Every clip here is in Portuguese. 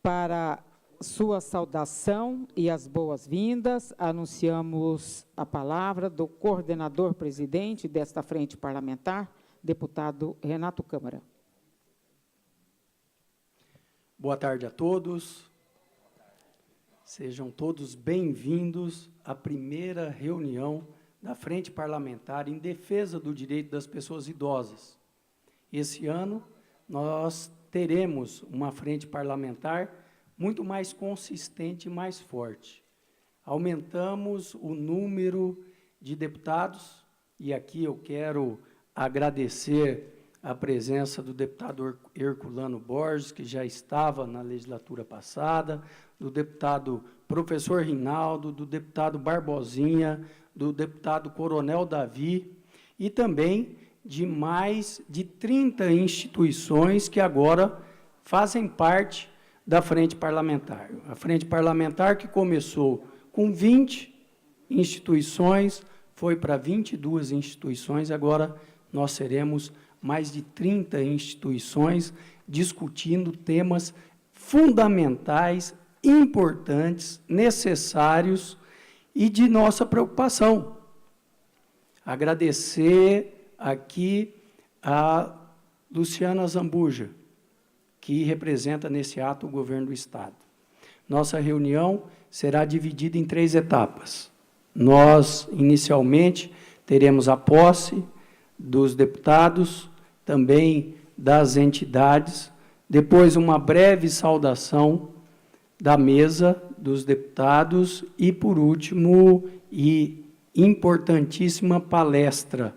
Para sua saudação e as boas-vindas, anunciamos a palavra do coordenador-presidente desta frente parlamentar, deputado Renato Câmara. Boa tarde a todos. Sejam todos bem-vindos à primeira reunião da Frente Parlamentar em defesa do direito das pessoas idosas. Esse ano, nós teremos uma frente parlamentar muito mais consistente e mais forte. Aumentamos o número de deputados, e aqui eu quero agradecer a presença do deputado Herculano Borges, que já estava na legislatura passada, do deputado professor Rinaldo, do deputado Barbosinha, do deputado Coronel Davi, e também de mais de 30 instituições que agora fazem parte da Frente Parlamentar. A Frente Parlamentar, que começou com 20 instituições, foi para 22 instituições, agora nós seremos mais de 30 instituições discutindo temas fundamentais, importantes, necessários e de nossa preocupação. Agradecer aqui a Luciana Zambuja, que representa nesse ato o governo do Estado. Nossa reunião será dividida em 3 etapas. Nós, inicialmente, teremos a posse dos deputados, também das entidades, depois uma breve saudação da mesa dos deputados e, por último, e importantíssima palestra.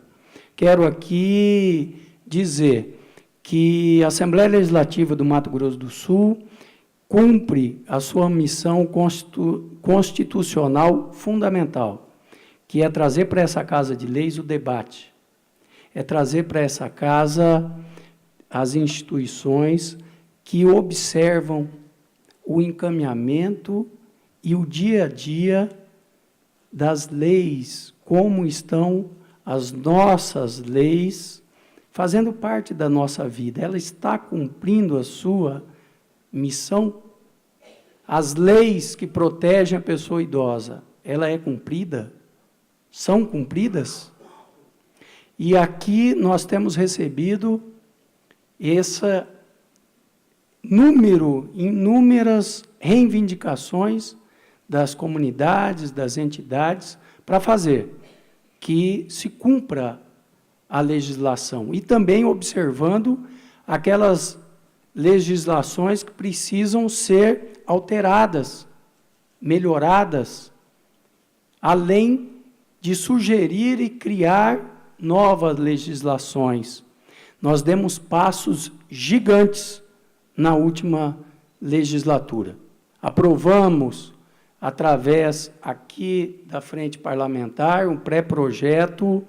Quero aqui dizer que a Assembleia Legislativa do Mato Grosso do Sul cumpre a sua missão constitucional fundamental, que é trazer para essa Casa de Leis o debate, é trazer para essa casa as instituições que observam o encaminhamento e o dia a dia das leis, como estão as nossas leis, fazendo parte da nossa vida. Ela está cumprindo a sua missão. As leis que protegem a pessoa idosa, ela é cumprida? São cumpridas? E aqui nós temos recebido esse número, inúmeras reivindicações das comunidades, das entidades, para fazer que se cumpra a legislação, e também observando aquelas legislações que precisam ser alteradas, melhoradas, além de sugerir e criar novas legislações. Nós demos passos gigantes na última legislatura. Aprovamos, através aqui da Frente Parlamentar, um pré-projeto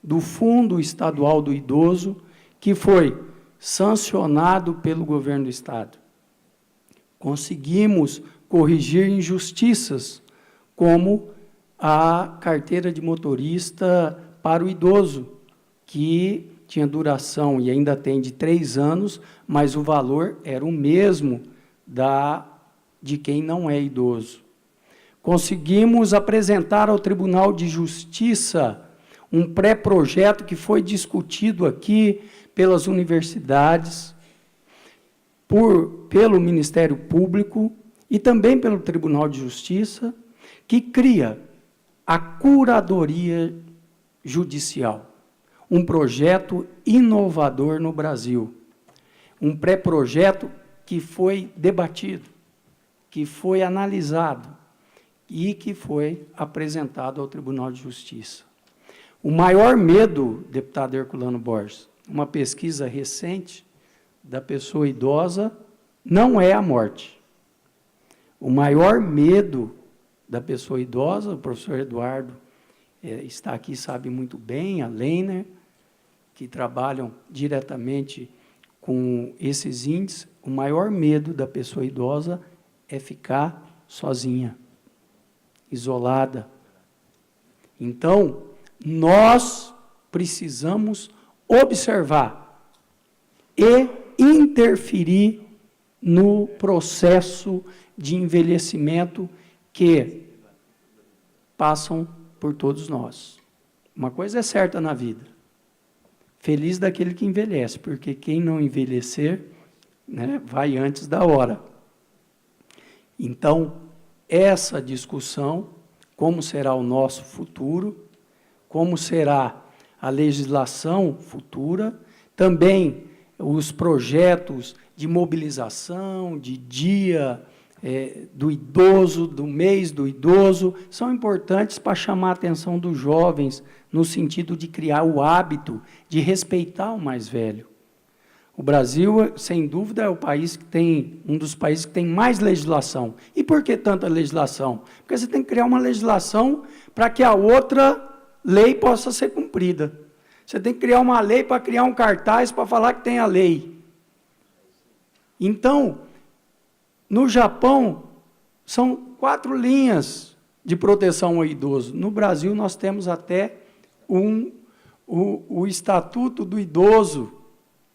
do Fundo Estadual do Idoso, que foi sancionado pelo governo do Estado. Conseguimos corrigir injustiças, como a carteira de motorista para o idoso, que tinha duração, e ainda tem, de 3 anos, mas o valor era o mesmo de quem não é idoso. Conseguimos apresentar ao Tribunal de Justiça um pré-projeto que foi discutido aqui pelas universidades, pelo Ministério Público e também pelo Tribunal de Justiça, que cria a Curadoria Judicial, um projeto inovador no Brasil, um pré-projeto que foi debatido, que foi analisado e que foi apresentado ao Tribunal de Justiça. O maior medo, deputado Herculano Borges, uma pesquisa recente da pessoa idosa, não é a morte. O maior medo da pessoa idosa, o professor Eduardo está aqui, sabe muito bem, a Leiner, que trabalham diretamente com esses índices, o maior medo da pessoa idosa é ficar sozinha, isolada. Então, nós precisamos observar e interferir no processo de envelhecimento que passam por todos nós. Uma coisa é certa na vida: feliz daquele que envelhece, porque quem não envelhecer, né, vai antes da hora. Então, essa discussão, como será o nosso futuro, como será a legislação futura, também os projetos de mobilização, de dia do idoso, do mês do idoso, são importantes para chamar a atenção dos jovens, no sentido de criar o hábito de respeitar o mais velho. O Brasil, sem dúvida, é o país que tem, um dos países que tem mais legislação. E por que tanta legislação? Porque você tem que criar uma legislação para que a outra lei possa ser cumprida. Você tem que criar uma lei para criar um cartaz para falar que tem a lei. Então, no Japão, são 4 linhas de proteção ao idoso. No Brasil, nós temos até o Estatuto do Idoso.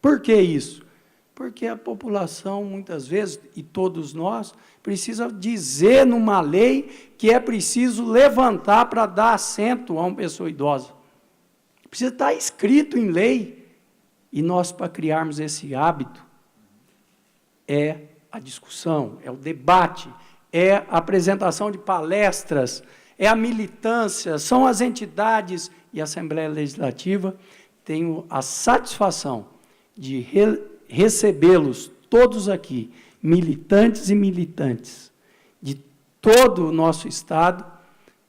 Por que isso? Porque a população, muitas vezes, e todos nós, precisa dizer numa lei que é preciso levantar para dar assento a uma pessoa idosa. Precisa estar escrito em lei. E nós, para criarmos esse hábito, é a discussão, é o debate, é a apresentação de palestras, é a militância, são as entidades, e a Assembleia Legislativa. Tenho a satisfação de recebê-los todos aqui, militantes e militantes, de todo o nosso Estado,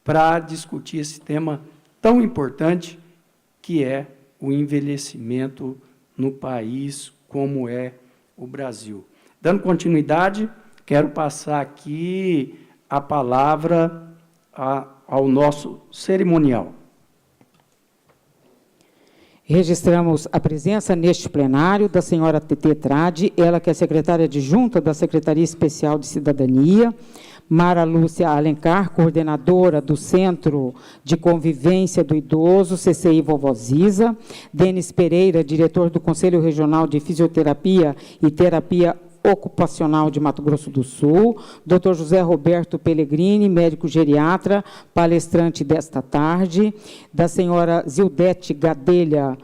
para discutir esse tema tão importante, que é o envelhecimento no país como é o Brasil. Dando continuidade, quero passar aqui a palavra ao nosso cerimonial. Registramos a presença neste plenário da senhora Tetê Trade, ela que é secretária adjunta da Secretaria Especial de Cidadania, Mara Lúcia Alencar, coordenadora do Centro de Convivência do Idoso, CCI Vovoziza, Denis Pereira, diretor do Conselho Regional de Fisioterapia e Terapia Ocupacional de Mato Grosso do Sul, Dr. José Roberto Pellegrini, médico geriatra, palestrante desta tarde, da senhora Zildete Gadelha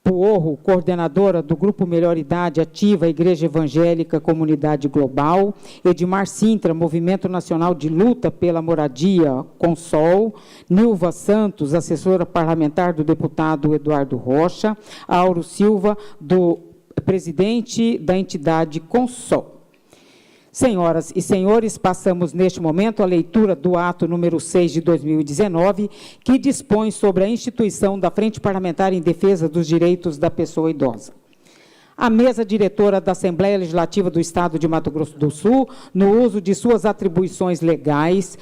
Puorro, coordenadora do Grupo Melhor Idade Ativa, Igreja Evangélica Comunidade Global, Edmar Sintra, Movimento Nacional de Luta pela Moradia, Consol, Nilva Santos, assessora parlamentar do deputado Eduardo Rocha, Auro Silva, do presidente da entidade Consol. Senhoras e senhores, passamos neste momento a leitura do ato número 6 de 2019, que dispõe sobre a instituição da Frente Parlamentar em Defesa dos Direitos da Pessoa Idosa. A mesa diretora da Assembleia Legislativa do Estado de Mato Grosso do Sul, no uso de suas atribuições legais,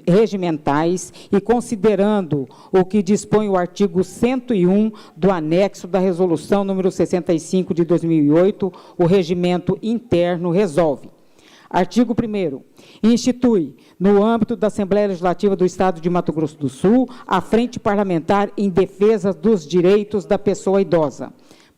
regimentais e considerando o que dispõe o artigo 101 do anexo da Resolução número 65 de 2008, o regimento interno resolve. Artigo 1º. Institui, no âmbito da Assembleia Legislativa do Estado de Mato Grosso do Sul, a Frente Parlamentar em Defesa dos Direitos da Pessoa Idosa.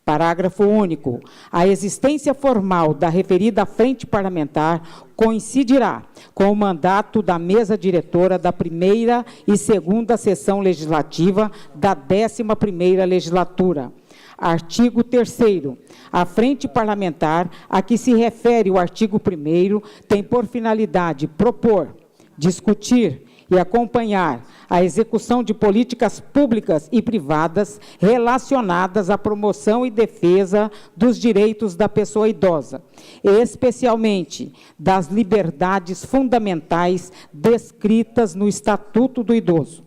Parágrafo único. A existência formal da referida frente parlamentar coincidirá com o mandato da mesa diretora da primeira e segunda sessão legislativa da 11ª legislatura. Artigo 3º. A frente parlamentar a que se refere o artigo 1º tem por finalidade propor, discutir e acompanhar a execução de políticas públicas e privadas relacionadas à promoção e defesa dos direitos da pessoa idosa, especialmente das liberdades fundamentais descritas no Estatuto do Idoso.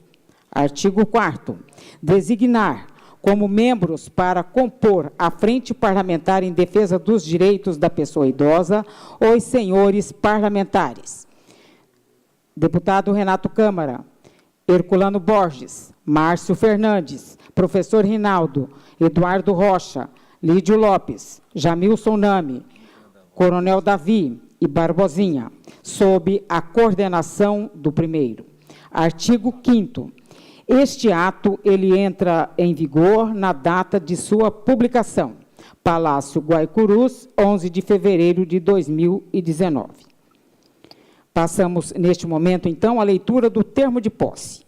Artigo 4º. Designar como membros para compor a Frente Parlamentar em Defesa dos Direitos da Pessoa Idosa os senhores parlamentares. Deputado Renato Câmara, Herculano Borges, Márcio Fernandes, professor Rinaldo, Eduardo Rocha, Lídio Lopes, Jamilson Nami, Coronel Davi e Barbosinha, sob a coordenação do primeiro. Artigo 5º. Este ato ele entra em vigor na data de sua publicação. Palácio Guaicurus, 11 de fevereiro de 2019. Passamos, neste momento, então, à leitura do termo de posse.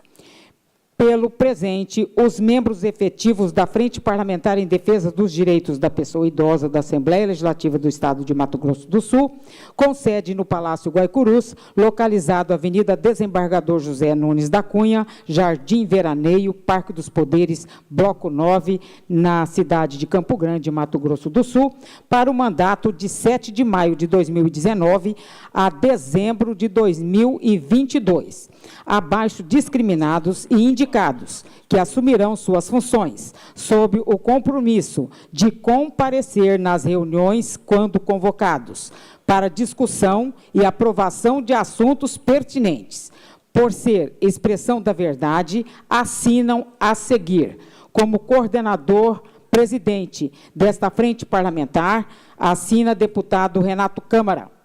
Pelo presente, os membros efetivos da Frente Parlamentar em Defesa dos Direitos da Pessoa Idosa da Assembleia Legislativa do Estado de Mato Grosso do Sul, com sede no Palácio Guaicurus, localizado Avenida Desembargador José Nunes da Cunha, Jardim Veraneio, Parque dos Poderes, Bloco 9, na cidade de Campo Grande, Mato Grosso do Sul, para o mandato de 7 de maio de 2019 a dezembro de 2022. Abaixo discriminados e indicados, que assumirão suas funções, sob o compromisso de comparecer nas reuniões quando convocados, para discussão e aprovação de assuntos pertinentes. Por ser expressão da verdade, assinam a seguir, como coordenador presidente desta frente parlamentar, assina deputado Renato Câmara.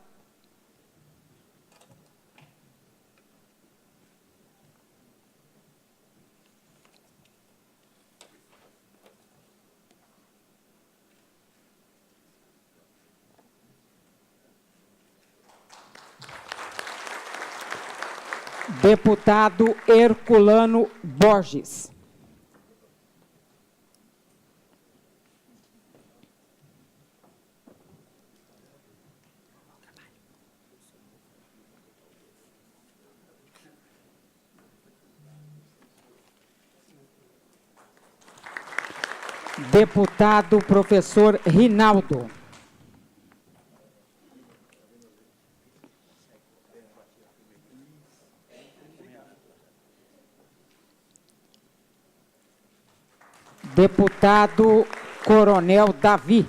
Deputado Herculano Borges. Deputado professor Rinaldo. Deputado Coronel Davi.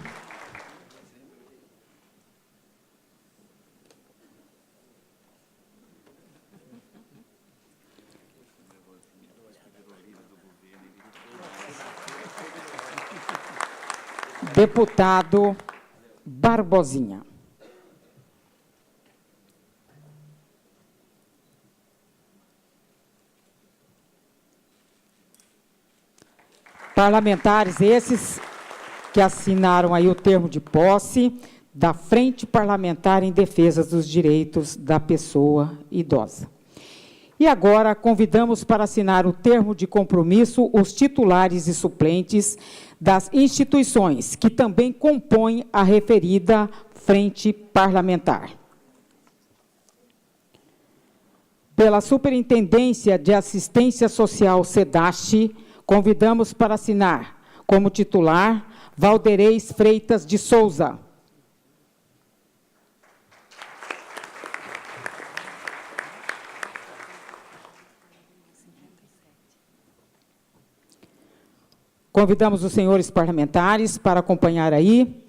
Deputado Barbosinha. Parlamentares esses que assinaram aí o termo de posse da Frente Parlamentar em Defesa dos Direitos da Pessoa Idosa. E agora convidamos para assinar o termo de compromisso os titulares e suplentes das instituições que também compõem a referida Frente Parlamentar. Pela Superintendência de Assistência Social SEDASH, convidamos para assinar, como titular, Valdereis Freitas de Souza. Convidamos os senhores parlamentares para acompanhar aí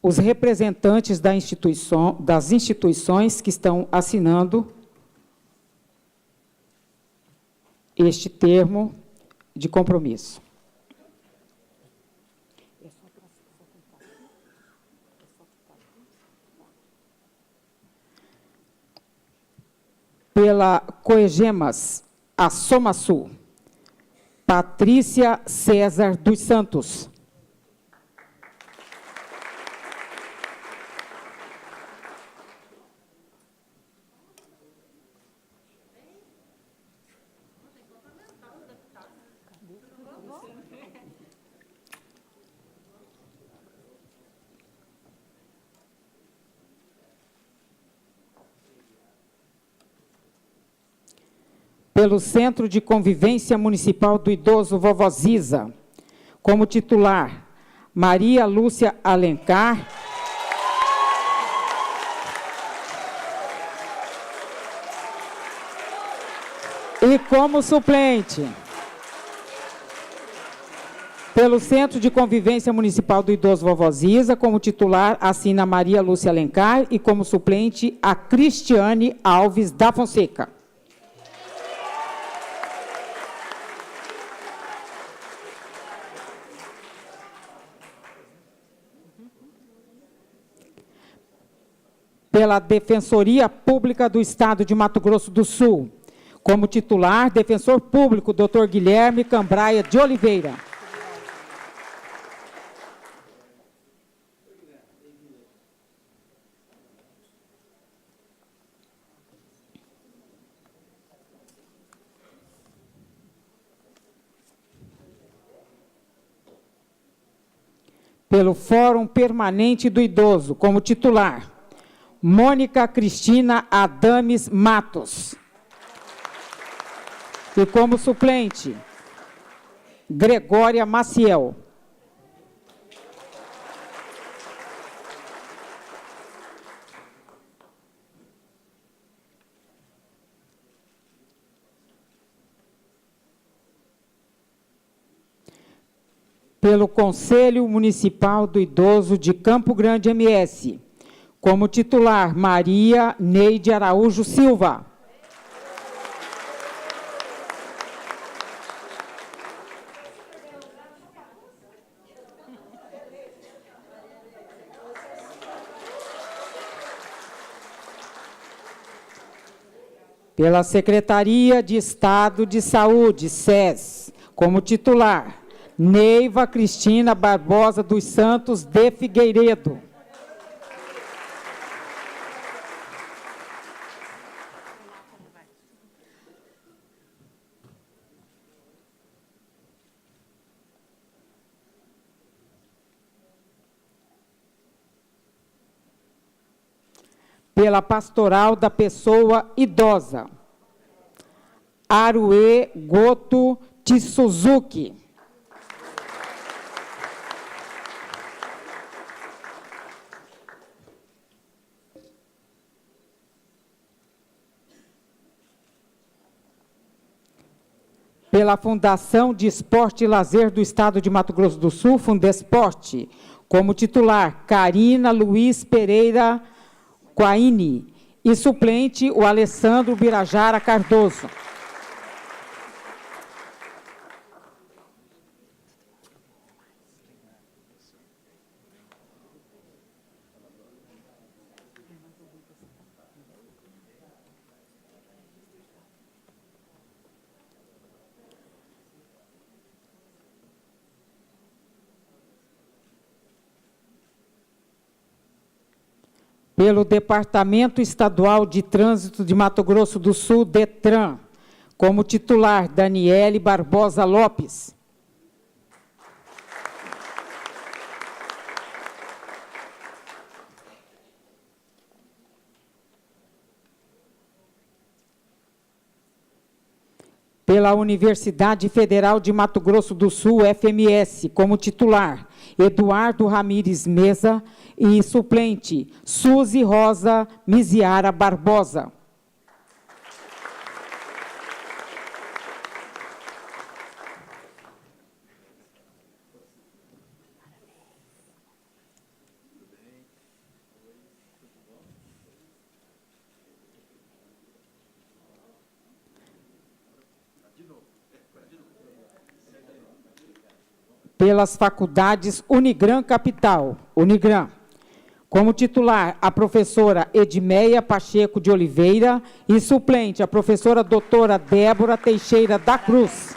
os representantes das instituições que estão assinando este termo de compromisso. Pela Coegemas, a Somasul, Patrícia César dos Santos. Pelo Centro de Convivência Municipal do Idoso Vovoziza, como titular, Maria Lúcia Alencar. E como suplente, pelo Centro de Convivência Municipal do Idoso Vovoziza, como titular, assina Maria Lúcia Alencar e como suplente, a Cristiane Alves da Fonseca. Pela Defensoria Pública do Estado de Mato Grosso do Sul, como titular, defensor público, Dr. Guilherme Cambraia de Oliveira. Pelo Fórum Permanente do Idoso, como titular, Mônica Cristina Adames Matos. E como suplente, Gregória Maciel. Pelo Conselho Municipal do Idoso de Campo Grande MS, como titular, Maria Neide Araújo Silva. Pela Secretaria de Estado de Saúde, SES, como titular, Neiva Cristina Barbosa dos Santos de Figueiredo. Pela Pastoral da Pessoa Idosa, Arue Goto Tsuzuki. Pela Fundação de Esporte e Lazer do Estado de Mato Grosso do Sul, Fundesporte, como titular, Carina Luiz Pereira Quaini, e suplente, o Alessandro Birajara Cardoso. Pelo Departamento Estadual de Trânsito de Mato Grosso do Sul, DETRAN, como titular, Daniele Barbosa Lopes. Pela Universidade Federal de Mato Grosso do Sul, FMS, como titular, Eduardo Ramires Mesa, e suplente, Suzy Rosa Miziara Barbosa. Pelas faculdades Unigran Capital, Unigran. Como titular, a professora Edmeia Pacheco de Oliveira e suplente, a professora doutora Débora Teixeira da Cruz.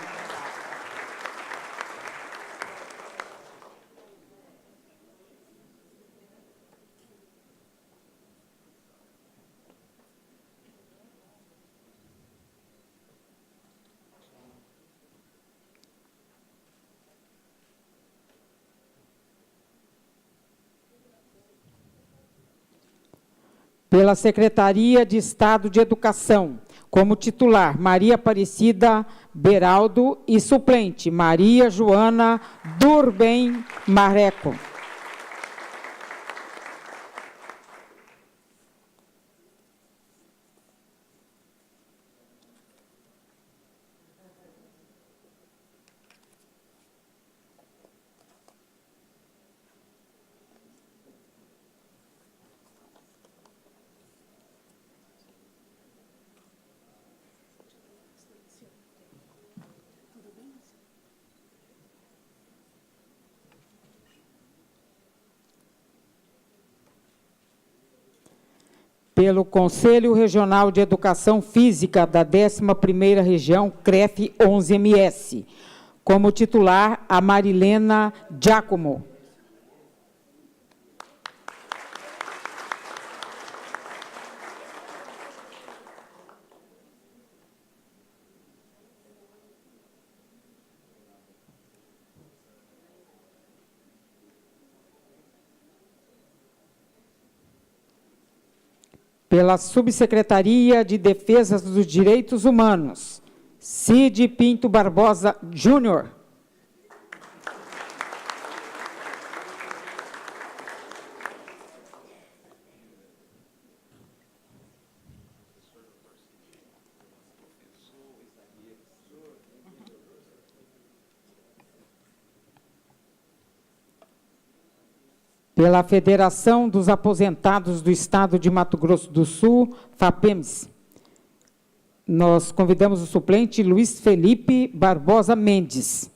Pela Secretaria de Estado de Educação, como titular, Maria Aparecida Beraldo e suplente, Maria Joana Durben Mareco. Pelo Conselho Regional de Educação Física da 11ª Região, CREF 11MS, como titular, a Marilena Giacomo. Pela Subsecretaria de Defesa dos Direitos Humanos, Cid Pinto Barbosa Júnior. Pela Federação dos Aposentados do Estado de Mato Grosso do Sul, FAPEMS, nós convidamos o suplente Luiz Felipe Barbosa Mendes.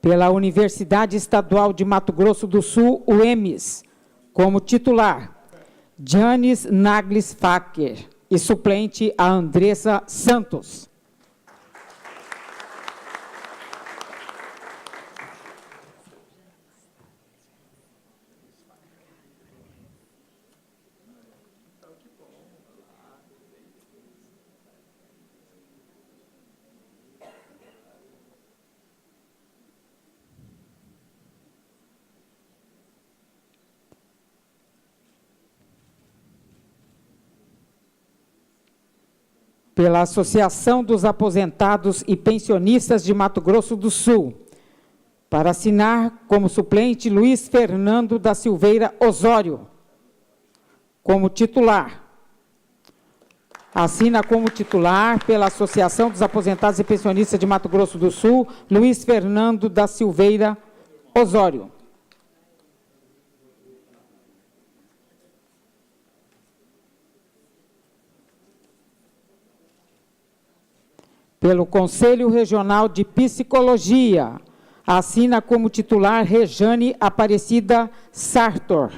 Pela Universidade Estadual de Mato Grosso do Sul, UEMS, como titular, Janis Naglis Facker, e suplente a Andressa Santos. Pela Associação dos Aposentados e Pensionistas de Mato Grosso do Sul, para assinar como suplente Luiz Fernando da Silveira Osório, como titular. Assina como titular, pela Associação dos Aposentados e Pensionistas de Mato Grosso do Sul, Luiz Fernando da Silveira Osório. Pelo Conselho Regional de Psicologia, assina como titular Rejane Aparecida Sartor.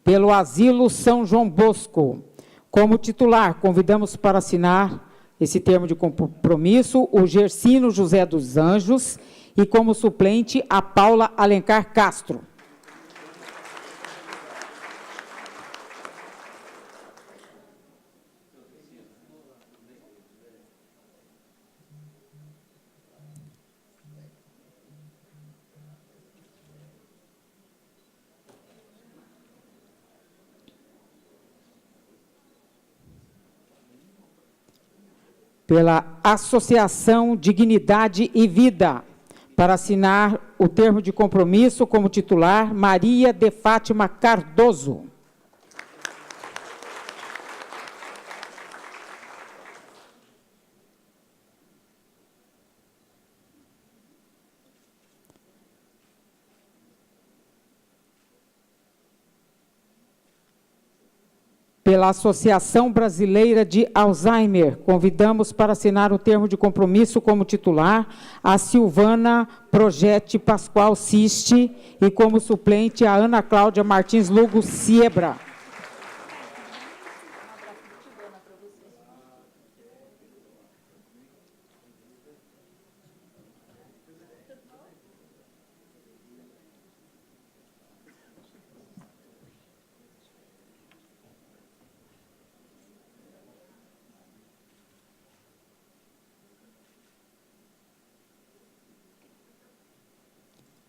Pelo Asilo São João Bosco, como titular, convidamos para assinar esse termo de compromisso o Gersino José dos Anjos, e como suplente a Paula Alencar Castro. Pela Associação Dignidade e Vida, para assinar o termo de compromisso como titular, Maria de Fátima Cardoso. Pela Associação Brasileira de Alzheimer, convidamos para assinar o termo de compromisso como titular a Silvana Projete Pascoal Siste e como suplente a Ana Cláudia Martins Lugo Siebra.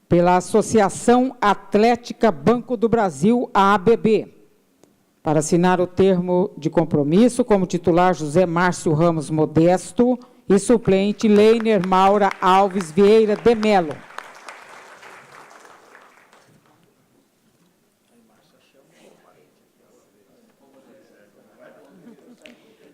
Pela Associação Atlética Banco do Brasil, a ABB, para assinar o termo de compromisso como titular José Márcio Ramos Modesto e suplente Leiner Maura Alves Vieira de Melo.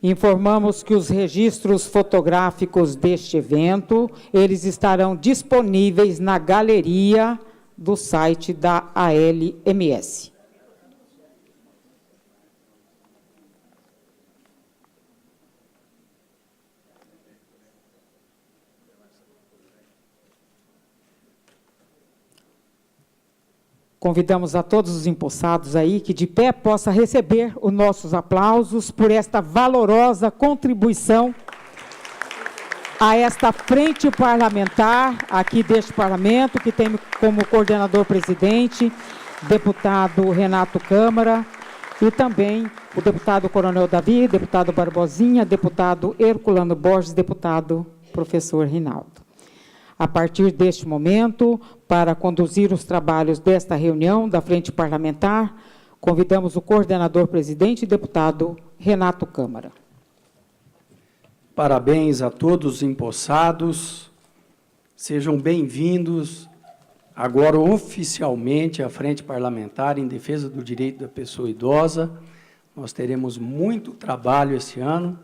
Informamos que os registros fotográficos deste evento, eles estarão disponíveis na galeria do site da ALMS. Convidamos a todos os empossados aí que de pé possa receber os nossos aplausos por esta valorosa contribuição a esta frente parlamentar aqui deste parlamento, que tem como coordenador-presidente deputado Renato Câmara e também o deputado Coronel Davi, deputado Barbosinha, deputado Herculano Borges, deputado professor Rinaldo. A partir deste momento, para conduzir os trabalhos desta reunião da frente parlamentar, convidamos o coordenador-presidente, deputado Renato Câmara. Parabéns a todos os empossados. Sejam bem-vindos agora oficialmente à Frente Parlamentar em Defesa do Direito da Pessoa Idosa. Nós teremos muito trabalho esse ano.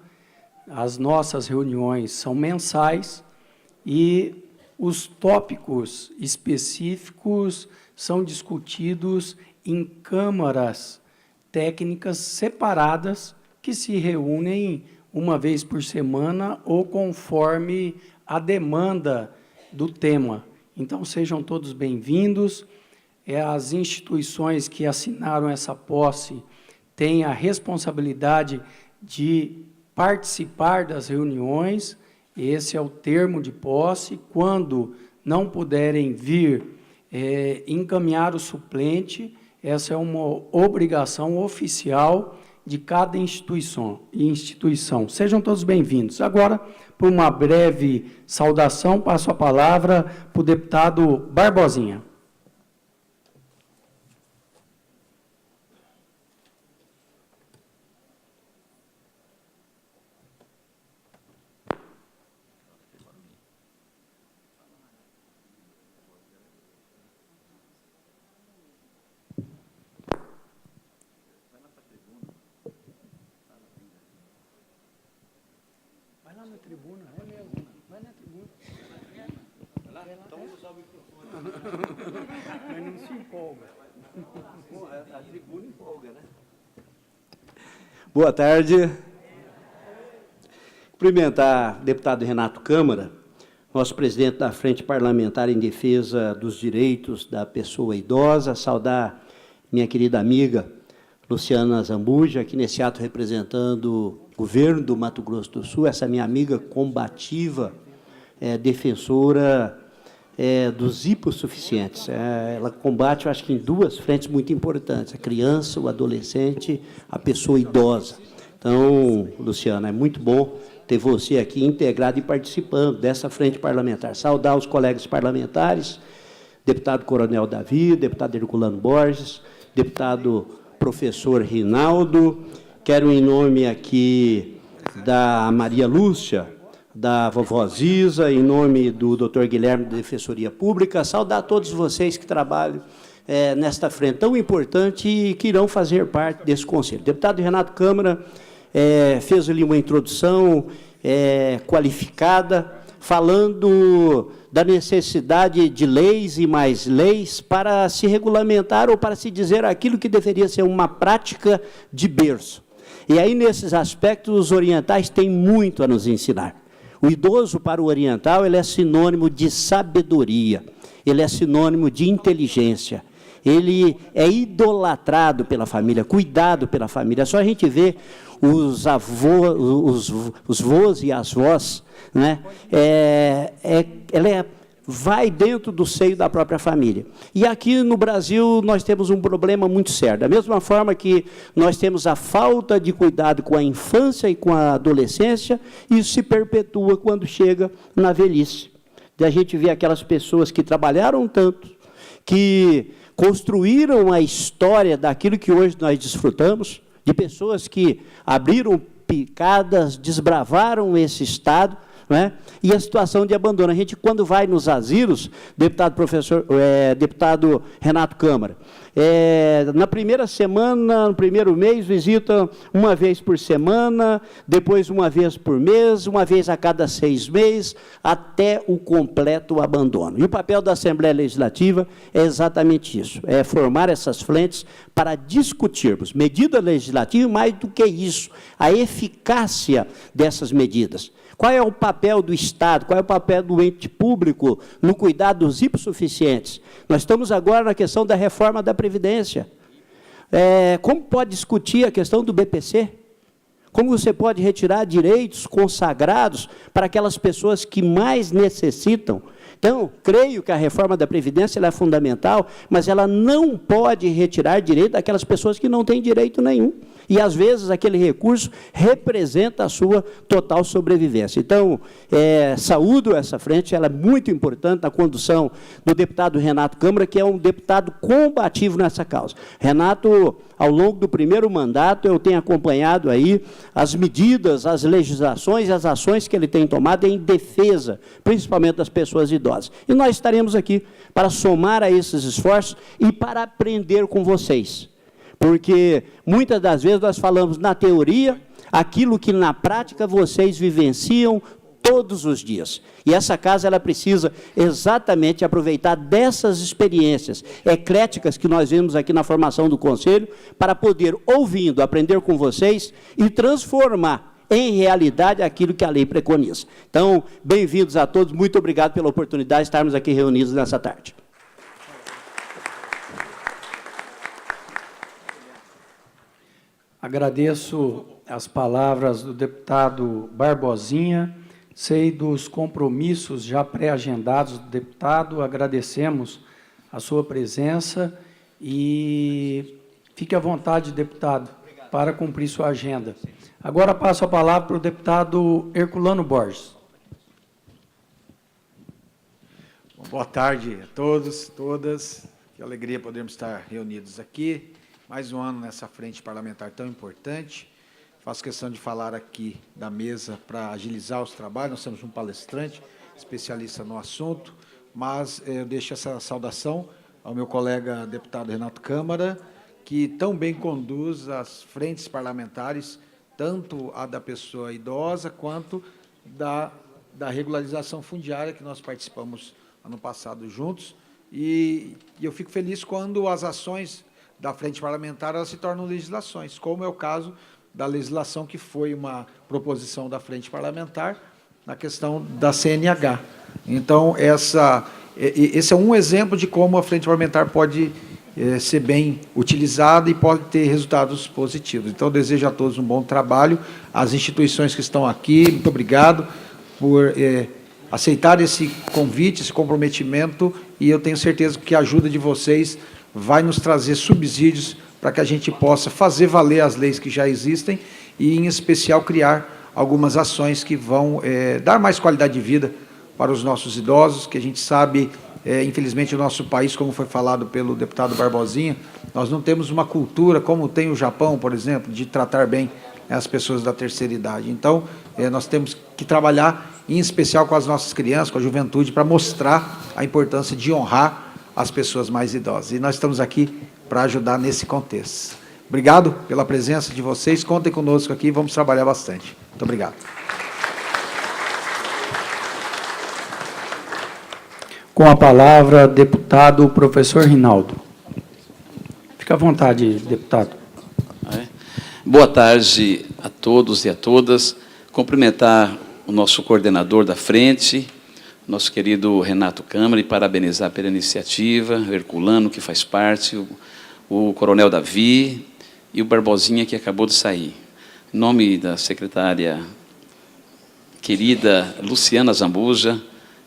As nossas reuniões são mensais e os tópicos específicos são discutidos em câmaras técnicas separadas que se reúnem uma vez por semana ou conforme a demanda do tema. Então, sejam todos bem-vindos. As instituições que assinaram essa posse têm a responsabilidade de participar das reuniões. Esse é o termo de posse. Quando não puderem vir encaminhar o suplente, essa é uma obrigação oficial de cada instituição. Sejam todos bem-vindos. Agora, por uma breve saudação, passo a palavra para o deputado Barbosinha. Mas não se empolga. A tribuna empolga, né? Boa tarde. Cumprimentar o deputado Renato Câmara, nosso presidente da Frente Parlamentar em Defesa dos Direitos da Pessoa Idosa, saudar minha querida amiga Luciana Zambuja, aqui nesse ato representando o governo do Mato Grosso do Sul, essa minha amiga combativa, defensora dos hipossuficientes. Ela combate, eu acho que em duas frentes muito importantes, a criança, o adolescente, a pessoa idosa. Então, Luciana, é muito bom ter você aqui integrado e participando dessa frente parlamentar. Saudar os colegas parlamentares, deputado Coronel Davi, deputado Herculano Borges, deputado professor Rinaldo. Quero, em nome aqui da Maria Lúcia, da vovó Ziza, em nome do doutor Guilherme da Defensoria Pública, saudar todos vocês que trabalham nesta frente tão importante e que irão fazer parte desse conselho. O deputado Renato Câmara fez ali uma introdução qualificada, falando da necessidade de leis e mais leis para se regulamentar ou para se dizer aquilo que deveria ser uma prática de berço. E aí, nesses aspectos, os orientais têm muito a nos ensinar. O idoso, para o oriental, ele é sinônimo de sabedoria, ele é sinônimo de inteligência, ele é idolatrado pela família, cuidado pela família. É só a gente ver os avós, os vós e as vós, né? Ela vai dentro do seio da própria família. E aqui no Brasil nós temos um problema muito sério. Da mesma forma que nós temos a falta de cuidado com a infância e com a adolescência, isso se perpetua quando chega na velhice. E a gente vê aquelas pessoas que trabalharam tanto, que construíram a história daquilo que hoje nós desfrutamos, de pessoas que abriram picadas, desbravaram esse estado, né? E a situação de abandono. A gente, quando vai nos asilos, deputado Renato Câmara, na primeira semana, no primeiro mês, visita uma vez por semana, depois uma vez por mês, uma vez a cada 6 meses, até o completo abandono. E o papel da Assembleia Legislativa é exatamente isso, é formar essas frentes para discutirmos medida legislativa e, mais do que isso, a eficácia dessas medidas. Qual é o papel do Estado, qual é o papel do ente público no cuidado dos hipossuficientes? Nós estamos agora na questão da reforma da Previdência. Como pode discutir a questão do BPC? como você pode retirar direitos consagrados para aquelas pessoas que mais necessitam. Então, creio que a reforma da Previdência ela é fundamental, mas ela não pode retirar direito daquelas pessoas que não têm direito nenhum. E, às vezes, aquele recurso representa a sua total sobrevivência. Então, saúdo essa frente, ela é muito importante na condução do deputado Renato Câmara, que é um deputado combativo nessa causa. Renato, ao longo do primeiro mandato, eu tenho acompanhado aí as medidas, as legislações, as ações que ele tem tomado em defesa, principalmente das pessoas idosas. E nós estaremos aqui para somar a esses esforços e para aprender com vocês. Porque muitas das vezes nós falamos na teoria aquilo que na prática vocês vivenciam todos os dias. E essa casa ela precisa exatamente aproveitar dessas experiências ecléticas que nós vemos aqui na formação do Conselho, para poder, ouvindo, aprender com vocês e transformar em realidade aquilo que a lei preconiza. Então, bem-vindos a todos, muito obrigado pela oportunidade de estarmos aqui reunidos nessa tarde. Agradeço as palavras do deputado Barbosinha, sei dos compromissos já pré-agendados do deputado, agradecemos a sua presença e fique à vontade, deputado, para cumprir sua agenda. Agora passo a palavra para o deputado Herculano Borges. Boa tarde a todos, todas. Que alegria podermos estar reunidos aqui. Mais um ano nessa frente parlamentar tão importante. Faço questão de falar aqui da mesa para agilizar os trabalhos. Nós temos um palestrante, especialista no assunto, mas eu deixo essa saudação ao meu colega deputado Renato Câmara, que tão bem conduz as frentes parlamentares, tanto a da pessoa idosa, quanto da regularização fundiária, que nós participamos ano passado juntos. E eu fico feliz quando as ações da frente parlamentar elas se tornam legislações, como é o caso da legislação que foi uma proposição da frente parlamentar na questão da CNH. Então, esse é um exemplo de como a frente parlamentar pode ser bem utilizada e pode ter resultados positivos. Então, eu desejo a todos um bom trabalho, as instituições que estão aqui, muito obrigado por aceitar esse convite, esse comprometimento, e eu tenho certeza que a ajuda de vocês vai nos trazer subsídios para que a gente possa fazer valer as leis que já existem e, em especial, criar algumas ações que vão dar mais qualidade de vida para os nossos idosos, que a gente sabe, infelizmente, o nosso país, como foi falado pelo deputado Barbosinha, nós não temos uma cultura, como tem o Japão, por exemplo, de tratar bem as pessoas da terceira idade. Então, nós temos que trabalhar, em especial com as nossas crianças, com a juventude, para mostrar a importância de honrar as pessoas mais idosas. E nós estamos aqui para ajudar nesse contexto. Obrigado pela presença de vocês, contem conosco aqui, vamos trabalhar bastante. Muito obrigado. Com a palavra, deputado professor Rinaldo. Fique à vontade, deputado. Boa tarde a todos e a todas. Cumprimentar o nosso coordenador da frente, nosso querido Renato Câmara, e parabenizar pela iniciativa, o Herculano, que faz parte, o Coronel Davi e o Barbosinha, que acabou de sair. Em nome da secretária querida Luciana Zambuja,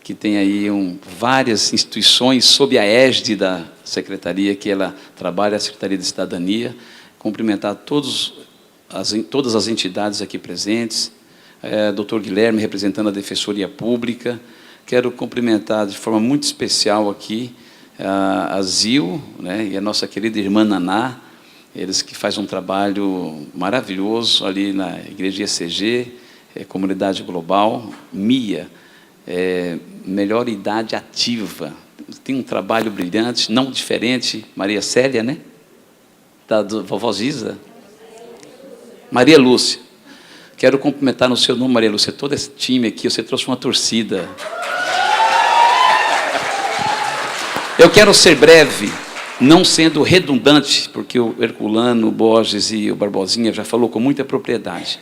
que tem aí várias instituições sob a égide da secretaria que ela trabalha, a Secretaria de Cidadania, cumprimentar todas as entidades aqui presentes, Dr. Guilherme, representando a Defensoria Pública. Quero cumprimentar de forma muito especial aqui a Zil, né, e a nossa querida irmã Naná, eles que fazem um trabalho maravilhoso ali na Igreja ECG, Comunidade Global, MIA, Melhor Idade Ativa. Tem um trabalho brilhante, não diferente, Maria Célia, né? Da vovó Ziza. Maria Lúcia. Quero cumprimentar no seu nome, Maria Lúcia, todo esse time aqui, você trouxe uma torcida. Eu quero ser breve, não sendo redundante, porque o Herculano, o Borges e o Barbosinha já falou com muita propriedade.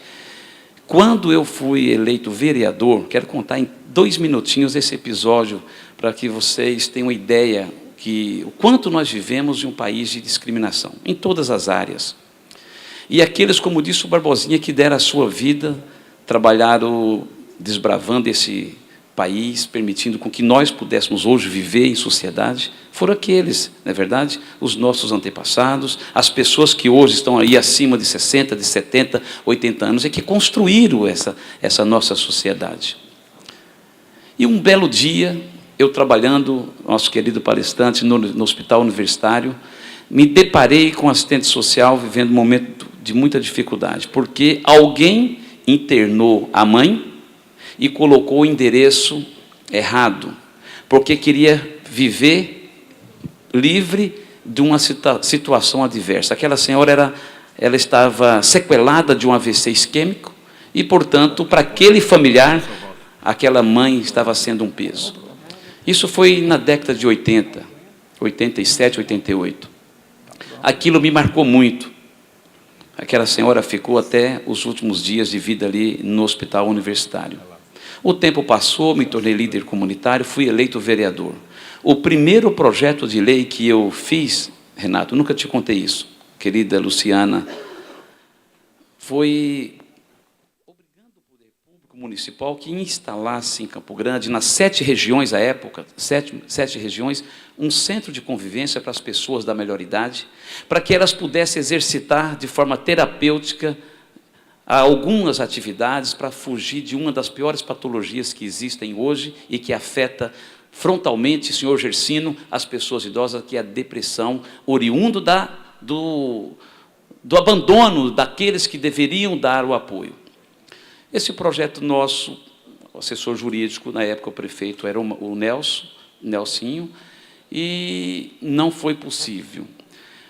Quando eu fui eleito vereador, quero contar em 2 minutinhos esse episódio, para que vocês tenham uma ideia o quanto nós vivemos em um país de discriminação, em todas as áreas. E aqueles, como disse o Barbosinha, que deram a sua vida, trabalharam desbravando esse país, permitindo com que nós pudéssemos hoje viver em sociedade, foram aqueles, não é verdade? Os nossos antepassados, as pessoas que hoje estão aí acima de 60, de 70, 80 anos, e que construíram essa nossa sociedade. E um belo dia, eu trabalhando, nosso querido palestrante, no hospital universitário, me deparei com um assistente social vivendo um momento de muita dificuldade, porque alguém internou a mãe e colocou o endereço errado, porque queria viver livre de uma situação adversa. Aquela senhora ela estava sequelada de um AVC isquêmico e, portanto, para aquele familiar, aquela mãe estava sendo um peso. Isso foi na década de 80, 87, 88. Aquilo me marcou muito. Aquela senhora ficou até os últimos dias de vida ali no hospital universitário. O tempo passou, me tornei líder comunitário, fui eleito vereador. O primeiro projeto de lei que eu fiz, Renato, nunca te contei isso, querida Luciana, foi obrigando o poder público municipal que instalasse em Campo Grande, nas 7 regiões à época, 7 regiões, um centro de convivência para as pessoas da melhor idade, para que elas pudessem exercitar de forma terapêutica algumas atividades para fugir de uma das piores patologias que existem hoje e que afeta frontalmente, senhor Gersino, as pessoas idosas, que é a depressão, oriundo do abandono daqueles que deveriam dar o apoio. Esse projeto nosso, o assessor jurídico, na época o prefeito era o Nelsinho, e não foi possível.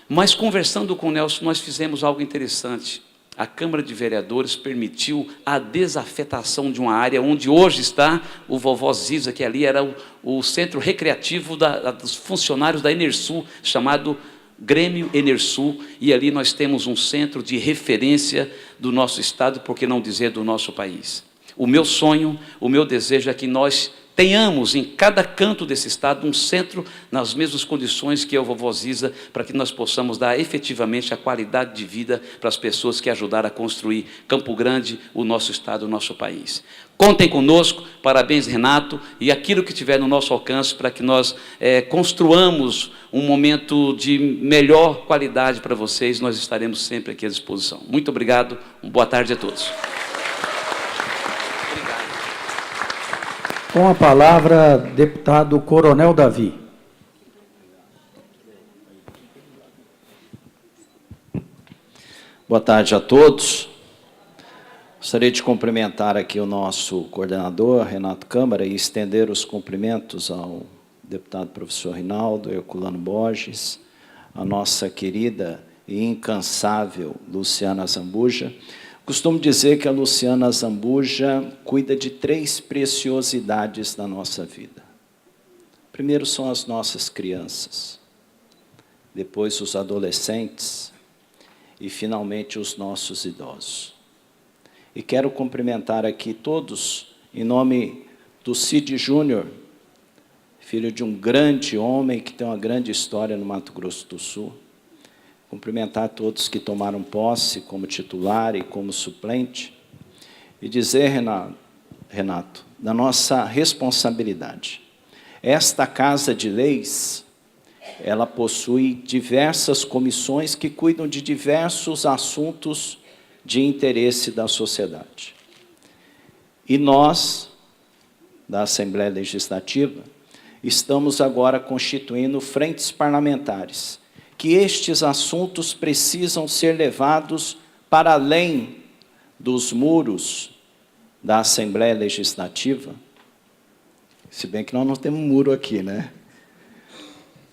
Mas, conversando com o Nelson, nós fizemos algo interessante. A Câmara de Vereadores permitiu a desafetação de uma área onde hoje está o Vovó Ziza, que ali era o centro recreativo dos funcionários da Enersul, chamado Grêmio Enersul, e ali nós temos um centro de referência do nosso estado, por que não dizer do nosso país. O meu sonho, o meu desejo é que nós tenhamos em cada canto desse estado um centro nas mesmas condições que é o Vovó Ziza, para que nós possamos dar efetivamente a qualidade de vida para as pessoas que ajudaram a construir Campo Grande, o nosso estado, o nosso país. Contem conosco, parabéns, Renato, e aquilo que tiver no nosso alcance para que nós construamos um momento de melhor qualidade para vocês, nós estaremos sempre aqui à disposição. Muito obrigado, boa tarde a todos. Com a palavra, deputado Coronel Davi. Boa tarde a todos. Gostaria de cumprimentar aqui o nosso coordenador, Renato Câmara, e estender os cumprimentos ao deputado professor Rinaldo Herculano Borges, a nossa querida e incansável Luciana Zambuja. Costumo dizer que a Luciana Zambuja cuida de 3 preciosidades da nossa vida. Primeiro são as nossas crianças, depois os adolescentes e, finalmente, os nossos idosos. E quero cumprimentar aqui todos, em nome do Cid Júnior, filho de um grande homem que tem uma grande história no Mato Grosso do Sul. Cumprimentar todos que tomaram posse como titular e como suplente, e dizer, Renato, da nossa responsabilidade. Esta Casa de Leis, ela possui diversas comissões que cuidam de diversos assuntos de interesse da sociedade. E nós, da Assembleia Legislativa, estamos agora constituindo frentes parlamentares, que estes assuntos precisam ser levados para além dos muros da Assembleia Legislativa, se bem que nós não temos muro aqui, né?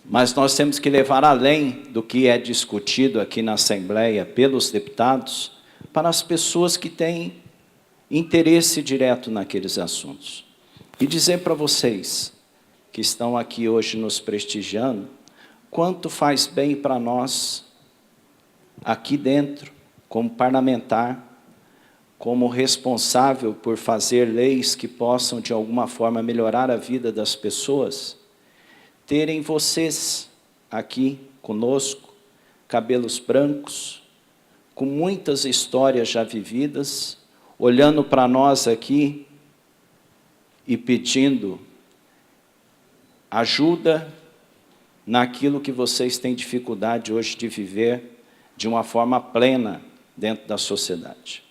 Mas nós temos que levar além do que é discutido aqui na Assembleia pelos deputados, para as pessoas que têm interesse direto naqueles assuntos. E dizer para vocês, que estão aqui hoje nos prestigiando, quanto faz bem para nós, aqui dentro, como parlamentar, como responsável por fazer leis que possam, de alguma forma, melhorar a vida das pessoas, terem vocês aqui conosco, cabelos brancos, com muitas histórias já vividas, olhando para nós aqui e pedindo ajuda naquilo que vocês têm dificuldade hoje de viver de uma forma plena dentro da sociedade.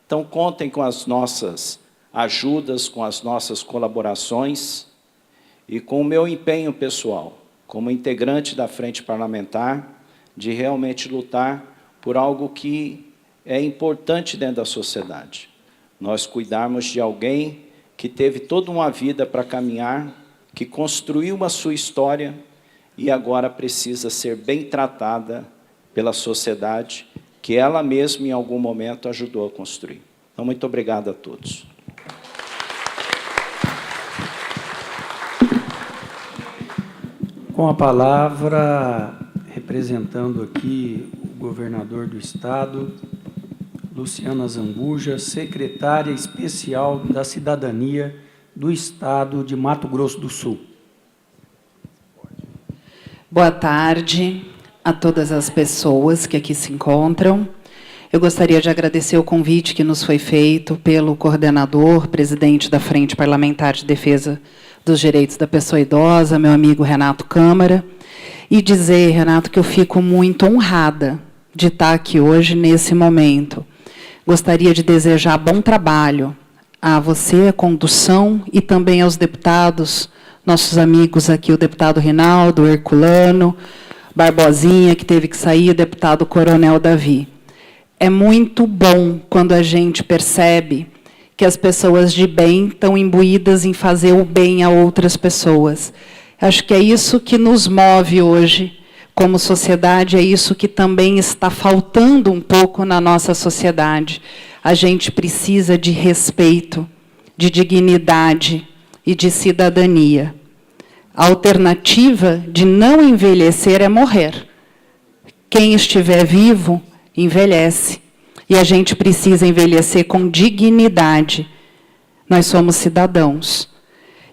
Então, contem com as nossas ajudas, com as nossas colaborações e com o meu empenho pessoal, como integrante da Frente Parlamentar, de realmente lutar por algo que é importante dentro da sociedade. Nós cuidarmos de alguém que teve toda uma vida para caminhar, que construiu a sua história e agora precisa ser bem tratada pela sociedade, que ela mesma, em algum momento, ajudou a construir. Então, muito obrigado a todos. Com a palavra, representando aqui o governador do Estado, Luciana Zambuja, secretária especial da Cidadania do Estado de Mato Grosso do Sul. Boa tarde a todas as pessoas que aqui se encontram. Eu gostaria de agradecer o convite que nos foi feito pelo coordenador, presidente da Frente Parlamentar de Defesa dos Direitos da Pessoa Idosa, meu amigo Renato Câmara, e dizer, Renato, que eu fico muito honrada de estar aqui hoje, nesse momento. Gostaria de desejar bom trabalho a você, a condução, e também aos deputados, nossos amigos aqui, o deputado Rinaldo, o Herculano, Barbosinha, que teve que sair, o deputado Coronel Davi. É muito bom quando a gente percebe que as pessoas de bem estão imbuídas em fazer o bem a outras pessoas. Acho que é isso que nos move hoje como sociedade, é isso que também está faltando um pouco na nossa sociedade. A gente precisa de respeito, de dignidade e de cidadania. A alternativa de não envelhecer é morrer. Quem estiver vivo, envelhece. E a gente precisa envelhecer com dignidade. Nós somos cidadãos.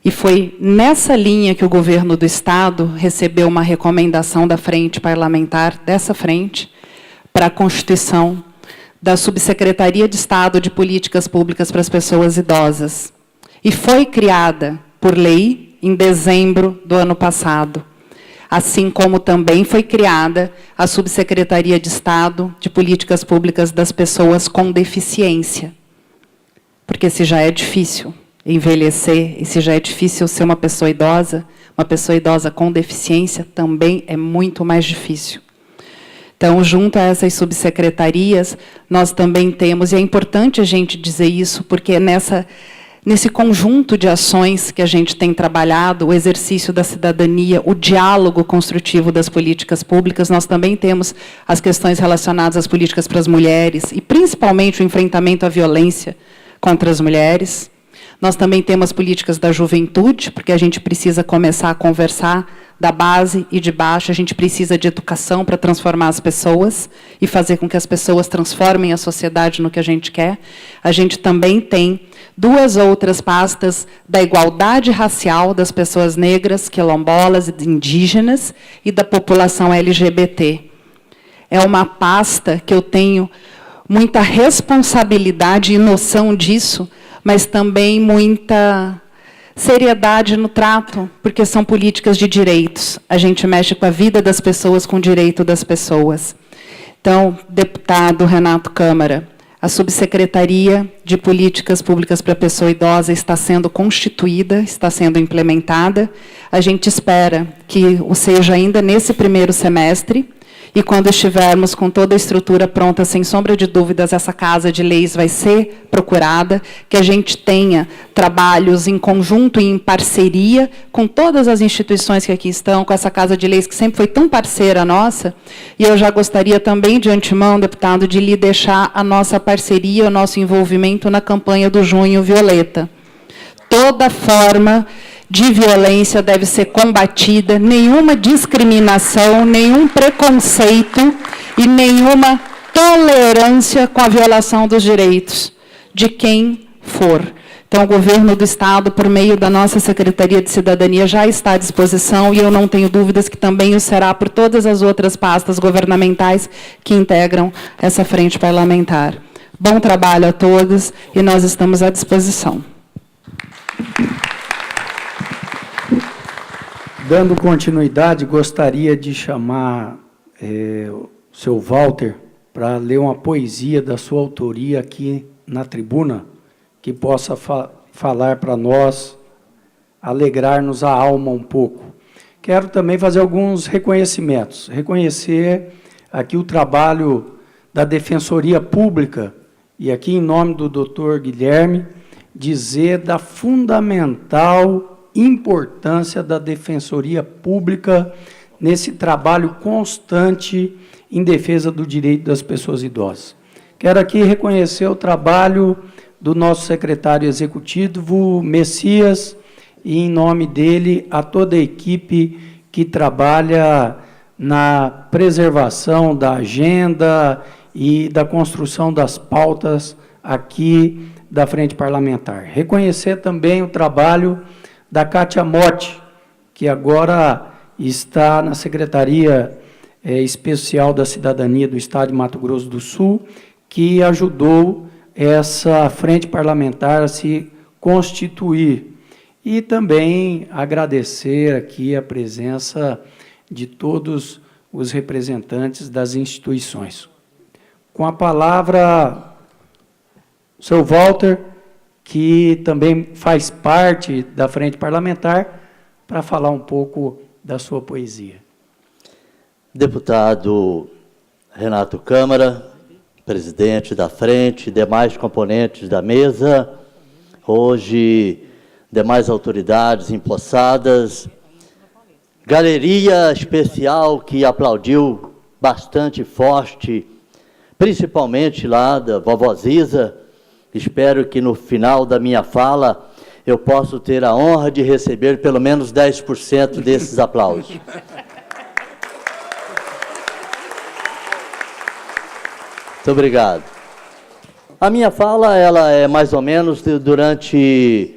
E foi nessa linha que o governo do Estado recebeu uma recomendação da Frente Parlamentar, dessa frente, para a constituição da Subsecretaria de Estado de Políticas Públicas para as Pessoas Idosas. E foi criada por lei em dezembro do ano passado. Assim como também foi criada a Subsecretaria de Estado de Políticas Públicas das Pessoas com Deficiência. Porque se já é difícil envelhecer, e se já é difícil ser uma pessoa idosa com deficiência também é muito mais difícil. Então, junto a essas subsecretarias, nós também temos, e é importante a gente dizer isso, porque nesse conjunto de ações que a gente tem trabalhado, o exercício da cidadania, o diálogo construtivo das políticas públicas, nós também temos as questões relacionadas às políticas para as mulheres, e principalmente o enfrentamento à violência contra as mulheres. Nós também temos políticas da juventude, porque a gente precisa começar a conversar da base e de baixo, a gente precisa de educação para transformar as pessoas e fazer com que as pessoas transformem a sociedade no que a gente quer. A gente também tem duas outras pastas da igualdade racial das pessoas negras, quilombolas e indígenas e da população LGBT. É uma pasta que eu tenho muita responsabilidade e noção disso, mas também muita seriedade no trato, porque são políticas de direitos. A gente mexe com a vida das pessoas, com o direito das pessoas. Então, deputado Renato Câmara, a Subsecretaria de Políticas Públicas para a Pessoa Idosa está sendo constituída, está sendo implementada. A gente espera que o seja ainda nesse primeiro semestre, e quando estivermos com toda a estrutura pronta, sem sombra de dúvidas, essa Casa de Leis vai ser procurada, que a gente tenha trabalhos em conjunto e em parceria com todas as instituições que aqui estão, com essa Casa de Leis, que sempre foi tão parceira nossa. E eu já gostaria também, de antemão, deputado, de lhe deixar a nossa parceria, o nosso envolvimento na campanha do Junho Violeta. Toda forma de violência deve ser combatida, nenhuma discriminação, nenhum preconceito e nenhuma tolerância com a violação dos direitos de quem for. Então, o governo do Estado, por meio da nossa Secretaria de Cidadania, já está à disposição, e eu não tenho dúvidas que também o será por todas as outras pastas governamentais que integram essa frente parlamentar. Bom trabalho a todos, e nós estamos à disposição. Dando continuidade, gostaria de chamar o seu Walter para ler uma poesia da sua autoria aqui na tribuna, que possa falar para nós, alegrar-nos a alma um pouco. Quero também fazer alguns reconhecimentos. Reconhecer aqui o trabalho da Defensoria Pública, e aqui, em nome do doutor Guilherme, dizer da fundamental importância da Defensoria Pública nesse trabalho constante em defesa do direito das pessoas idosas. Quero aqui reconhecer o trabalho do nosso secretário executivo, Messias, e, em nome dele, a toda a equipe que trabalha na preservação da agenda e da construção das pautas aqui da Frente Parlamentar. Reconhecer também o trabalho da Kátia Motti, que agora está na Secretaria Especial da Cidadania do Estado de Mato Grosso do Sul, que ajudou essa frente parlamentar a se constituir. E também agradecer aqui a presença de todos os representantes das instituições. Com a palavra, o seu Walter, que também faz parte da frente parlamentar, para falar um pouco da sua poesia. Deputado Renato Câmara, presidente da frente, demais componentes da mesa, hoje demais autoridades empossadas, galeria especial que aplaudiu bastante forte, principalmente lá da vovó Ziza. Espero que no final da minha fala eu possa ter a honra de receber pelo menos 10% desses aplausos. Muito obrigado. A minha fala ela é mais ou menos durante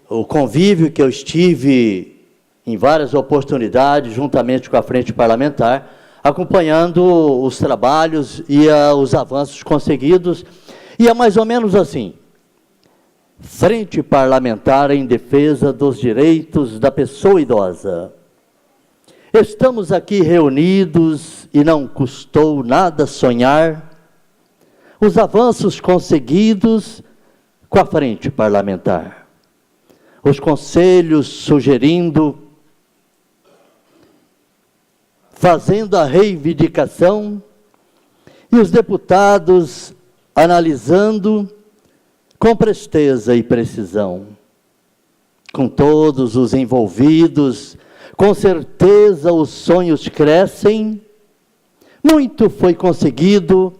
o convívio que eu estive em várias oportunidades, juntamente com a Frente Parlamentar, acompanhando os trabalhos e os avanços conseguidos. E é mais ou menos assim: Frente Parlamentar em defesa dos direitos da pessoa idosa. Estamos aqui reunidos e não custou nada sonhar os avanços conseguidos com a Frente Parlamentar. Os conselhos sugerindo, fazendo a reivindicação, e os deputados analisando com presteza e precisão. Com todos os envolvidos, com certeza os sonhos crescem, muito foi conseguido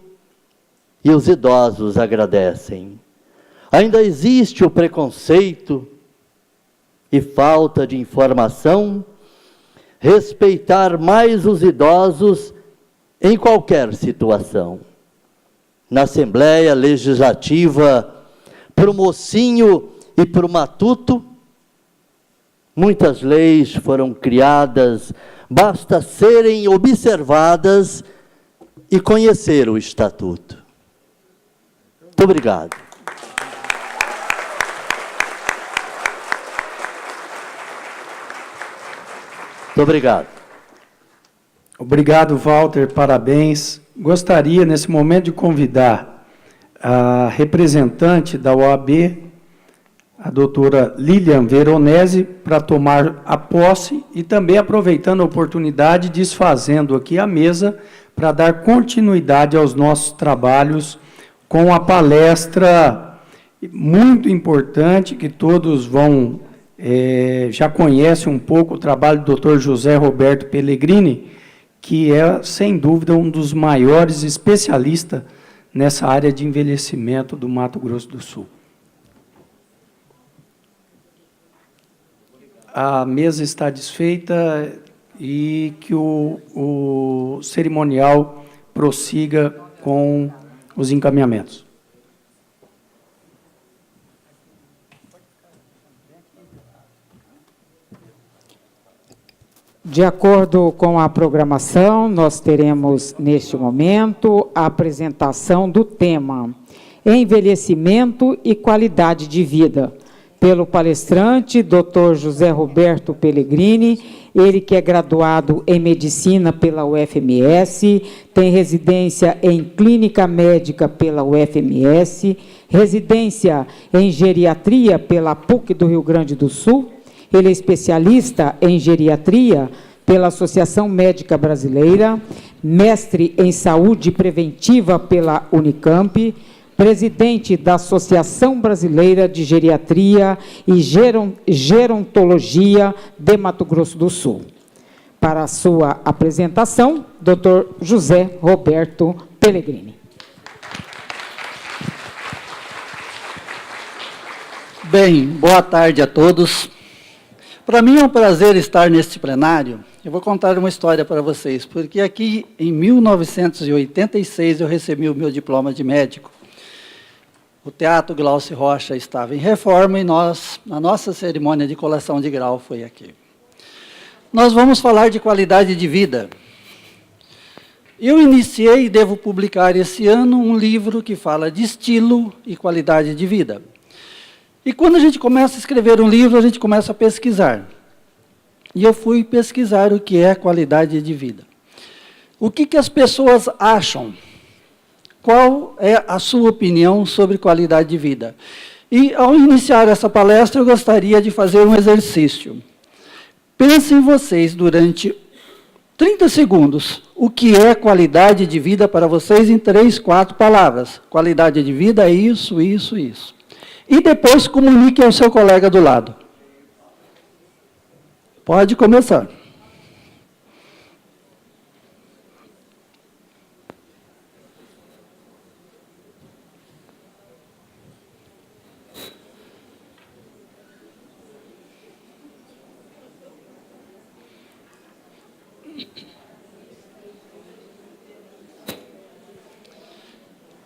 e os idosos agradecem. Ainda existe o preconceito e falta de informação. Respeitar mais os idosos em qualquer situação. Na Assembleia Legislativa, para o mocinho e para o matuto, muitas leis foram criadas, basta serem observadas e conhecer o Estatuto. Muito obrigado. Muito obrigado. Obrigado, Walter, parabéns. Gostaria, nesse momento, de convidar a representante da OAB, a doutora Lilian Veronese, para tomar a posse e também aproveitando a oportunidade, desfazendo aqui a mesa para dar continuidade aos nossos trabalhos com a palestra muito importante que todos vão já conhecem um pouco o trabalho do Dr. José Roberto Pellegrini, que é, sem dúvida, um dos maiores especialistas nessa área de envelhecimento do Mato Grosso do Sul. A mesa está desfeita e que o cerimonial prossiga com os encaminhamentos. De acordo com a programação, nós teremos, neste momento, a apresentação do tema Envelhecimento e Qualidade de Vida, pelo palestrante, Dr. José Roberto Pellegrini, ele que é graduado em Medicina pela UFMS, tem residência em Clínica Médica pela UFMS, residência em Geriatria pela PUC do Rio Grande do Sul. Ele é especialista em geriatria pela Associação Médica Brasileira, mestre em saúde preventiva pela Unicamp, presidente da Associação Brasileira de Geriatria e Gerontologia de Mato Grosso do Sul. Para a sua apresentação, Dr. José Roberto Pellegrini. Bem, boa tarde a todos. Para mim é um prazer estar neste plenário. Eu vou contar uma história para vocês, porque aqui, em 1986, eu recebi o meu diploma de médico. O Teatro Glaucio Rocha estava em reforma e a nossa cerimônia de colação de grau foi aqui. Nós vamos falar de qualidade de vida. Eu iniciei e devo publicar esse ano um livro que fala de estilo e qualidade de vida. E quando a gente começa a escrever um livro, a gente começa a pesquisar. E eu fui pesquisar o que é qualidade de vida. O que as pessoas acham? Qual é a sua opinião sobre qualidade de vida? E, ao iniciar essa palestra, eu gostaria de fazer um exercício. Pensem vocês durante 30 segundos o que é qualidade de vida para vocês em 3, 4 palavras. Qualidade de vida é isso, isso, isso. E depois comunique ao seu colega do lado. Pode começar.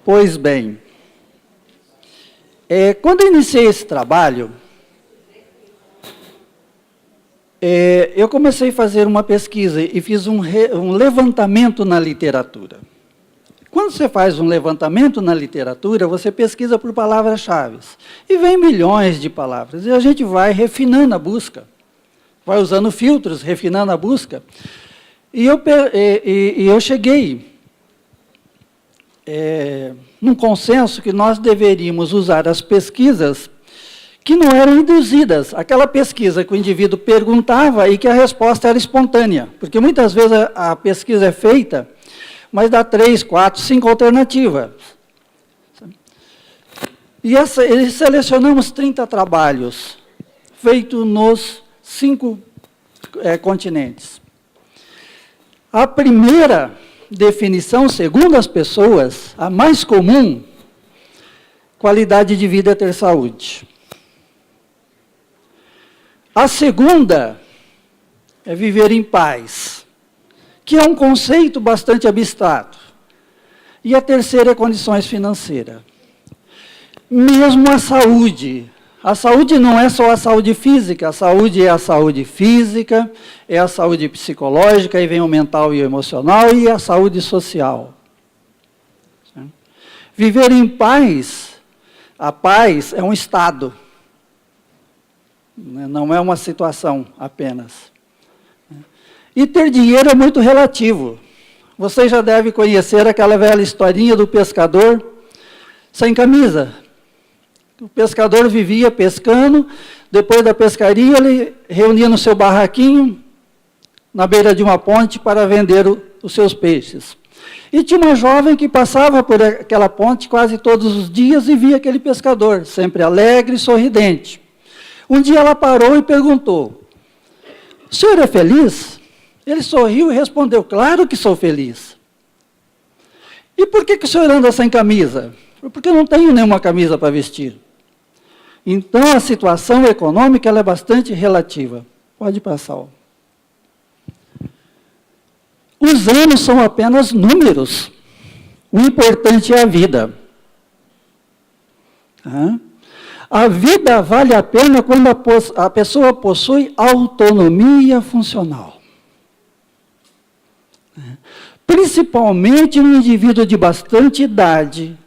Pois bem, quando eu iniciei esse trabalho, eu comecei a fazer uma pesquisa e fiz um levantamento na literatura. Quando você faz um levantamento na literatura, você pesquisa por palavras-chave. E vem milhões de palavras. E a gente vai refinando a busca. Vai usando filtros, refinando a busca. E eu cheguei num consenso que nós deveríamos usar as pesquisas que não eram induzidas. Aquela pesquisa que o indivíduo perguntava e que a resposta era espontânea. Porque muitas vezes a pesquisa é feita, mas dá 3, 4, 5 alternativas. E selecionamos 30 trabalhos, feitos nos 5 continentes. A primeira definição, segundo as pessoas, a mais comum, qualidade de vida é ter saúde. A segunda é viver em paz, que é um conceito bastante abstrato. E a terceira é condições financeiras. Mesmo a saúde não é só a saúde física, a saúde é a saúde física, é a saúde psicológica, aí vem o mental e o emocional, e a saúde social. Viver em paz, a paz é um estado, não é uma situação apenas. E ter dinheiro é muito relativo. Você já deve conhecer aquela velha historinha do pescador sem camisa. O pescador vivia pescando, depois da pescaria ele reunia no seu barraquinho, na beira de uma ponte, para vender os seus peixes. E tinha uma jovem que passava por aquela ponte quase todos os dias e via aquele pescador, sempre alegre e sorridente. Um dia ela parou e perguntou: "O senhor é feliz?" Ele sorriu e respondeu: "Claro que sou feliz." "E por que o senhor anda sem camisa?" "Porque eu não tenho nenhuma camisa para vestir." Então, a situação econômica ela é bastante relativa. Pode passar. Os anos são apenas números. O importante é a vida. A vida vale a pena quando a pessoa possui autonomia funcional. Principalmente no indivíduo de bastante idade,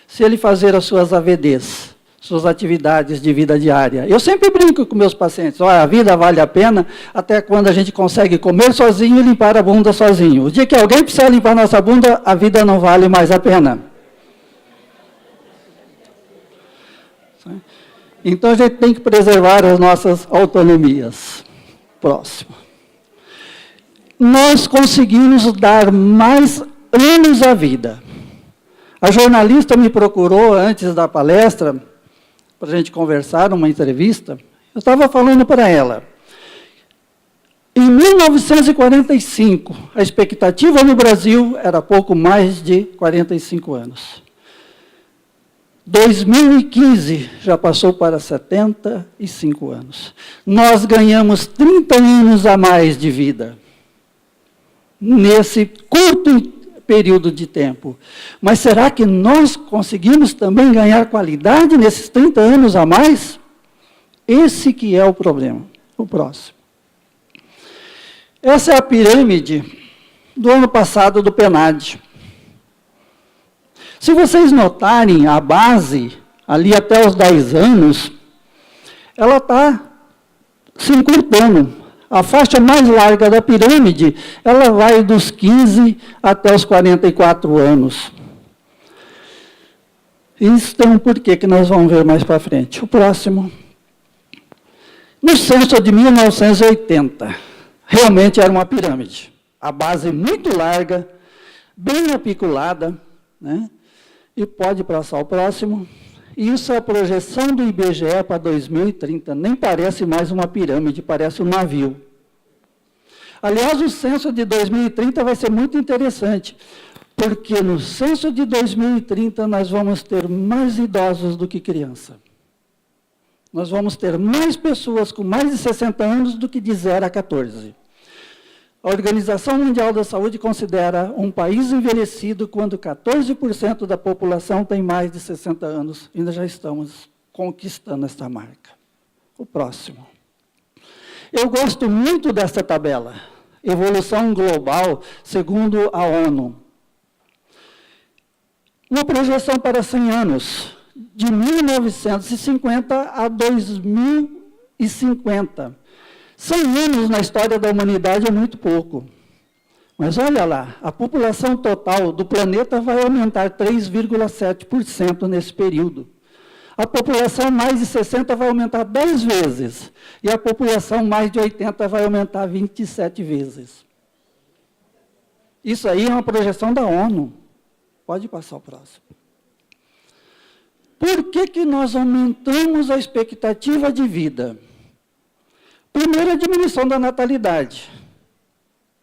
se ele fazer as suas AVDs, suas atividades de vida diária. Eu sempre brinco com meus pacientes, olha, a vida vale a pena até quando a gente consegue comer sozinho e limpar a bunda sozinho. O dia que alguém precisa limpar nossa bunda, a vida não vale mais a pena. Então, a gente tem que preservar as nossas autonomias. Próximo. Nós conseguimos dar mais anos à vida. A jornalista me procurou antes da palestra, para a gente conversar, numa entrevista. Eu estava falando para ela. Em 1945, a expectativa no Brasil era pouco mais de 45 anos. 2015 já passou para 75 anos. Nós ganhamos 30 anos a mais de vida, nesse curto período de tempo. Mas será que nós conseguimos também ganhar qualidade nesses 30 anos a mais? Esse que é o problema. O próximo. Essa é a pirâmide do ano passado do PNAD. Se vocês notarem, a base, ali até os 10 anos, ela está se encurtando. A faixa mais larga da pirâmide, ela vai dos 15 até os 44 anos. Isso tem um porquê que nós vamos ver mais para frente. O próximo. No censo de 1980, realmente era uma pirâmide. A base muito larga, bem apiculada, né? E pode passar o próximo. Isso é a projeção do IBGE para 2030. Nem parece mais uma pirâmide, parece um navio. Aliás, o censo de 2030 vai ser muito interessante, porque no censo de 2030 nós vamos ter mais idosos do que criança. Nós vamos ter mais pessoas com mais de 60 anos do que de 0 a 14. A Organização Mundial da Saúde considera um país envelhecido quando 14% da população tem mais de 60 anos. Ainda já estamos conquistando esta marca. O próximo. Eu gosto muito dessa tabela. Evolução global, segundo a ONU. Uma projeção para 100 anos, de 1950 a 2050. 100 anos na história da humanidade é muito pouco. Mas olha lá, a população total do planeta vai aumentar 3,7% nesse período. A população mais de 60 vai aumentar 10 vezes. E a população mais de 80 vai aumentar 27 vezes. Isso aí é uma projeção da ONU. Pode passar o próximo. Por que nós aumentamos a expectativa de vida? Primeiro, a diminuição da natalidade.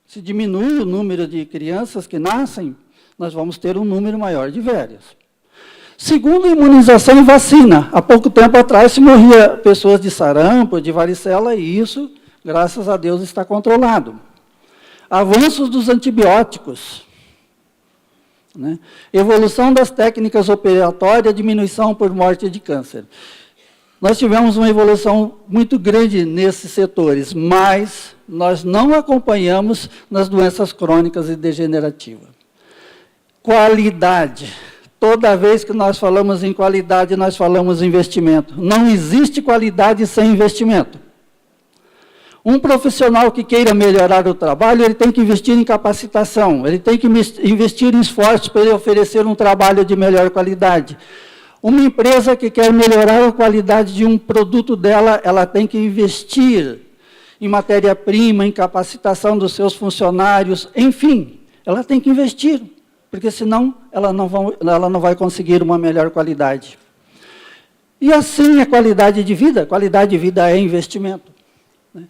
Se diminui o número de crianças que nascem, nós vamos ter um número maior de velhos. Segundo, imunização e vacina. Há pouco tempo atrás se morria pessoas de sarampo, de varicela, e isso, graças a Deus, está controlado. Avanços dos antibióticos. Né? Evolução das técnicas operatórias, diminuição por morte de câncer. Nós tivemos uma evolução muito grande nesses setores, mas nós não acompanhamos nas doenças crônicas e degenerativas. Qualidade. Toda vez que nós falamos em qualidade, nós falamos em investimento. Não existe qualidade sem investimento. Um profissional que queira melhorar o trabalho, ele tem que investir em capacitação, ele tem que investir em esforços para ele oferecer um trabalho de melhor qualidade. Uma empresa que quer melhorar a qualidade de um produto dela, ela tem que investir em matéria-prima, em capacitação dos seus funcionários, enfim, ela tem que investir, porque senão ela não vai conseguir uma melhor qualidade. E assim a qualidade de vida é investimento. Né?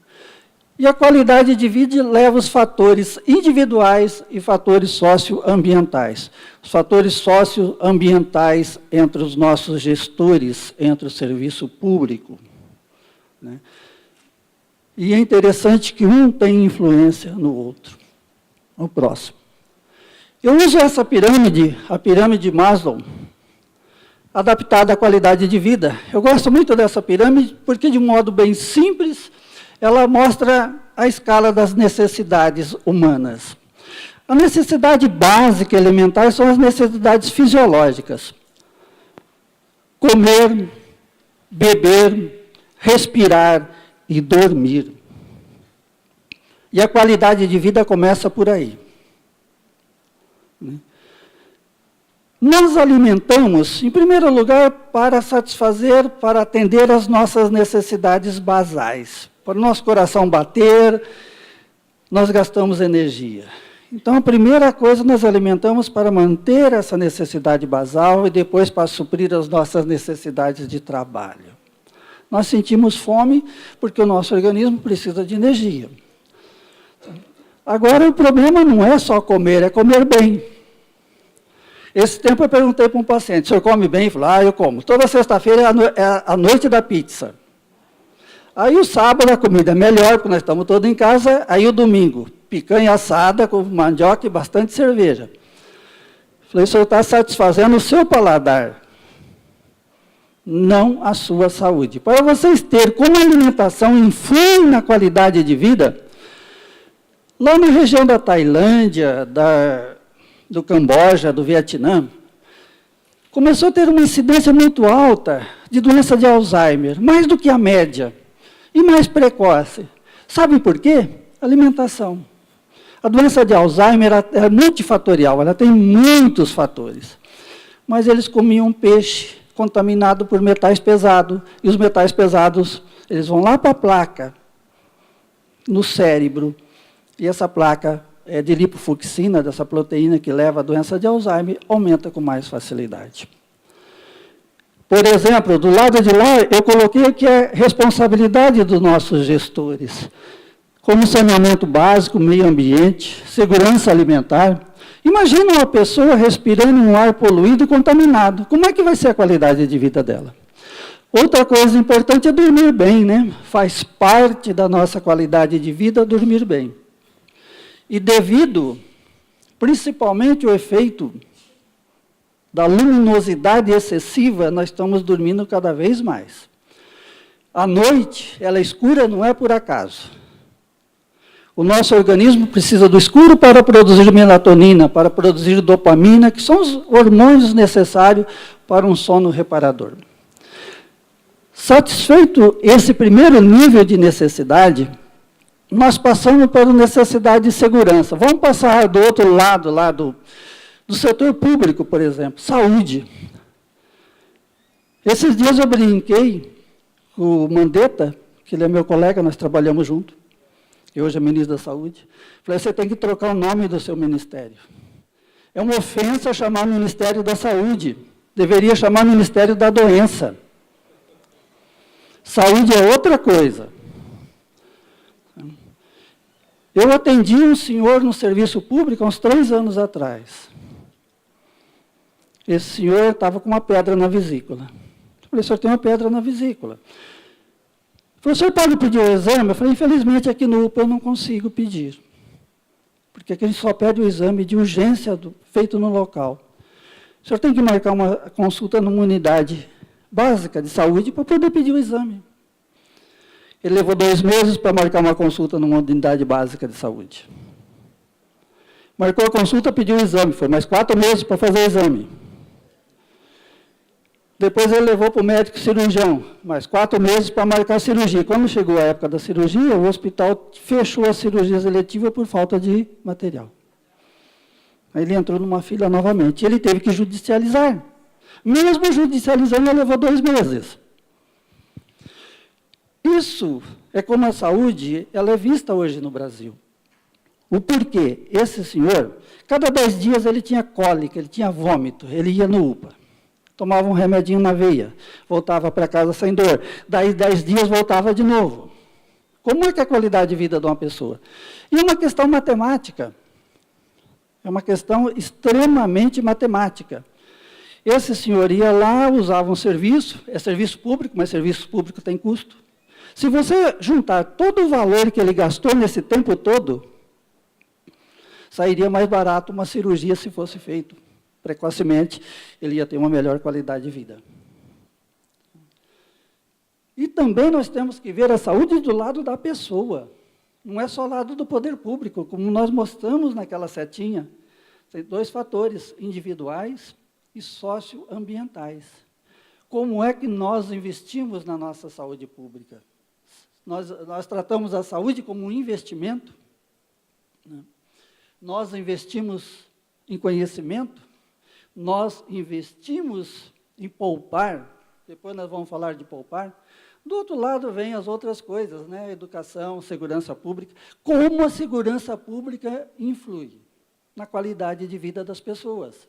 E a qualidade de vida leva os fatores individuais e fatores socioambientais. Os fatores socioambientais entre os nossos gestores, entre o serviço público. Né? E é interessante que um tem influência no outro. O próximo. Eu uso essa pirâmide, a pirâmide Maslow, adaptada à qualidade de vida. Eu gosto muito dessa pirâmide porque, de um modo bem simples, ela mostra a escala das necessidades humanas. A necessidade básica elementar são as necessidades fisiológicas. Comer, beber, respirar e dormir. E a qualidade de vida começa por aí. Nós alimentamos, em primeiro lugar, para satisfazer, para atender às nossas necessidades basais. Para o nosso coração bater, nós gastamos energia. Então, a primeira coisa, nós alimentamos para manter essa necessidade basal e depois para suprir as nossas necessidades de trabalho. Nós sentimos fome porque o nosso organismo precisa de energia. Agora, o problema não é só comer, é comer bem. Esse tempo eu perguntei para um paciente, o senhor come bem? Ele falou, eu como. Toda sexta-feira é a noite da pizza. Aí o sábado a comida é melhor, porque nós estamos todos em casa. Aí o domingo, picanha assada com mandioca e bastante cerveja. Falei, o senhor está satisfazendo o seu paladar, não a sua saúde. Para vocês terem como a alimentação influi na qualidade de vida, lá na região da Tailândia, do Camboja, do Vietnã, começou a ter uma incidência muito alta de doença de Alzheimer, mais do que a média, e mais precoce. Sabe por quê? Alimentação. A doença de Alzheimer é multifatorial, ela tem muitos fatores. Mas eles comiam peixe contaminado por metais pesados, e os metais pesados, eles vão lá para a placa, no cérebro, e essa placa de lipofuxina, dessa proteína que leva à doença de Alzheimer, aumenta com mais facilidade. Por exemplo, do lado de lá, eu coloquei o que é responsabilidade dos nossos gestores, como saneamento básico, meio ambiente, segurança alimentar. Imagina uma pessoa respirando um ar poluído e contaminado. Como é que vai ser a qualidade de vida dela? Outra coisa importante é dormir bem, né? Faz parte da nossa qualidade de vida dormir bem. E devido, principalmente, ao efeito da luminosidade excessiva, nós estamos dormindo cada vez mais. A noite, ela é escura, não é por acaso. O nosso organismo precisa do escuro para produzir melatonina, para produzir dopamina, que são os hormônios necessários para um sono reparador. Satisfeito esse primeiro nível de necessidade, nós passamos para a necessidade de segurança. Vamos passar do outro lado, lá do setor público, por exemplo, saúde. Esses dias eu brinquei com o Mandetta, que ele é meu colega, nós trabalhamos junto, e hoje é ministro da Saúde. Falei, você tem que trocar o nome do seu ministério. É uma ofensa chamar Ministério da Saúde. Deveria chamar Ministério da Doença. Saúde é outra coisa. Eu atendi um senhor no serviço público há uns 3 anos atrás. Esse senhor estava com uma pedra na vesícula. Eu falei, o senhor tem uma pedra na vesícula. Ele falou, o senhor pode pedir o exame? Eu falei, infelizmente aqui no UPA eu não consigo pedir. Porque aqui a gente só pede o exame de urgência feito no local. O senhor tem que marcar uma consulta numa unidade básica de saúde para poder pedir o exame. Ele levou 2 meses para marcar uma consulta numa unidade básica de saúde. Marcou a consulta, pediu o exame. Foi mais 4 meses para fazer o exame. Depois ele levou para o médico cirurgião, mais 4 meses para marcar a cirurgia. Quando chegou a época da cirurgia, o hospital fechou as cirurgias eletivas por falta de material. Aí ele entrou numa fila novamente. Ele teve que judicializar. Mesmo judicializando, ele levou 2 meses. Isso é como a saúde ela é vista hoje no Brasil. O porquê? Esse senhor, cada 10 dias ele tinha cólica, ele tinha vômito, ele ia no UPA. Tomava um remedinho na veia, voltava para casa sem dor. Daí 10 dias voltava de novo. Como é que é a qualidade de vida de uma pessoa? E é uma questão matemática. É uma questão extremamente matemática. Esse senhor ia lá, usava um serviço, é serviço público, mas serviço público tem custo. Se você juntar todo o valor que ele gastou nesse tempo todo, sairia mais barato uma cirurgia se fosse feito precocemente, ele ia ter uma melhor qualidade de vida. E também nós temos que ver a saúde do lado da pessoa. Não é só lado do poder público, como nós mostramos naquela setinha. Tem 2 fatores, individuais e socioambientais. Como é que nós investimos na nossa saúde pública? Nós tratamos a saúde como um investimento, né? Nós investimos em conhecimento, nós investimos em poupar, depois nós vamos falar de poupar. Do outro lado vem as outras coisas, né? Educação, segurança pública. Como a segurança pública influi na qualidade de vida das pessoas.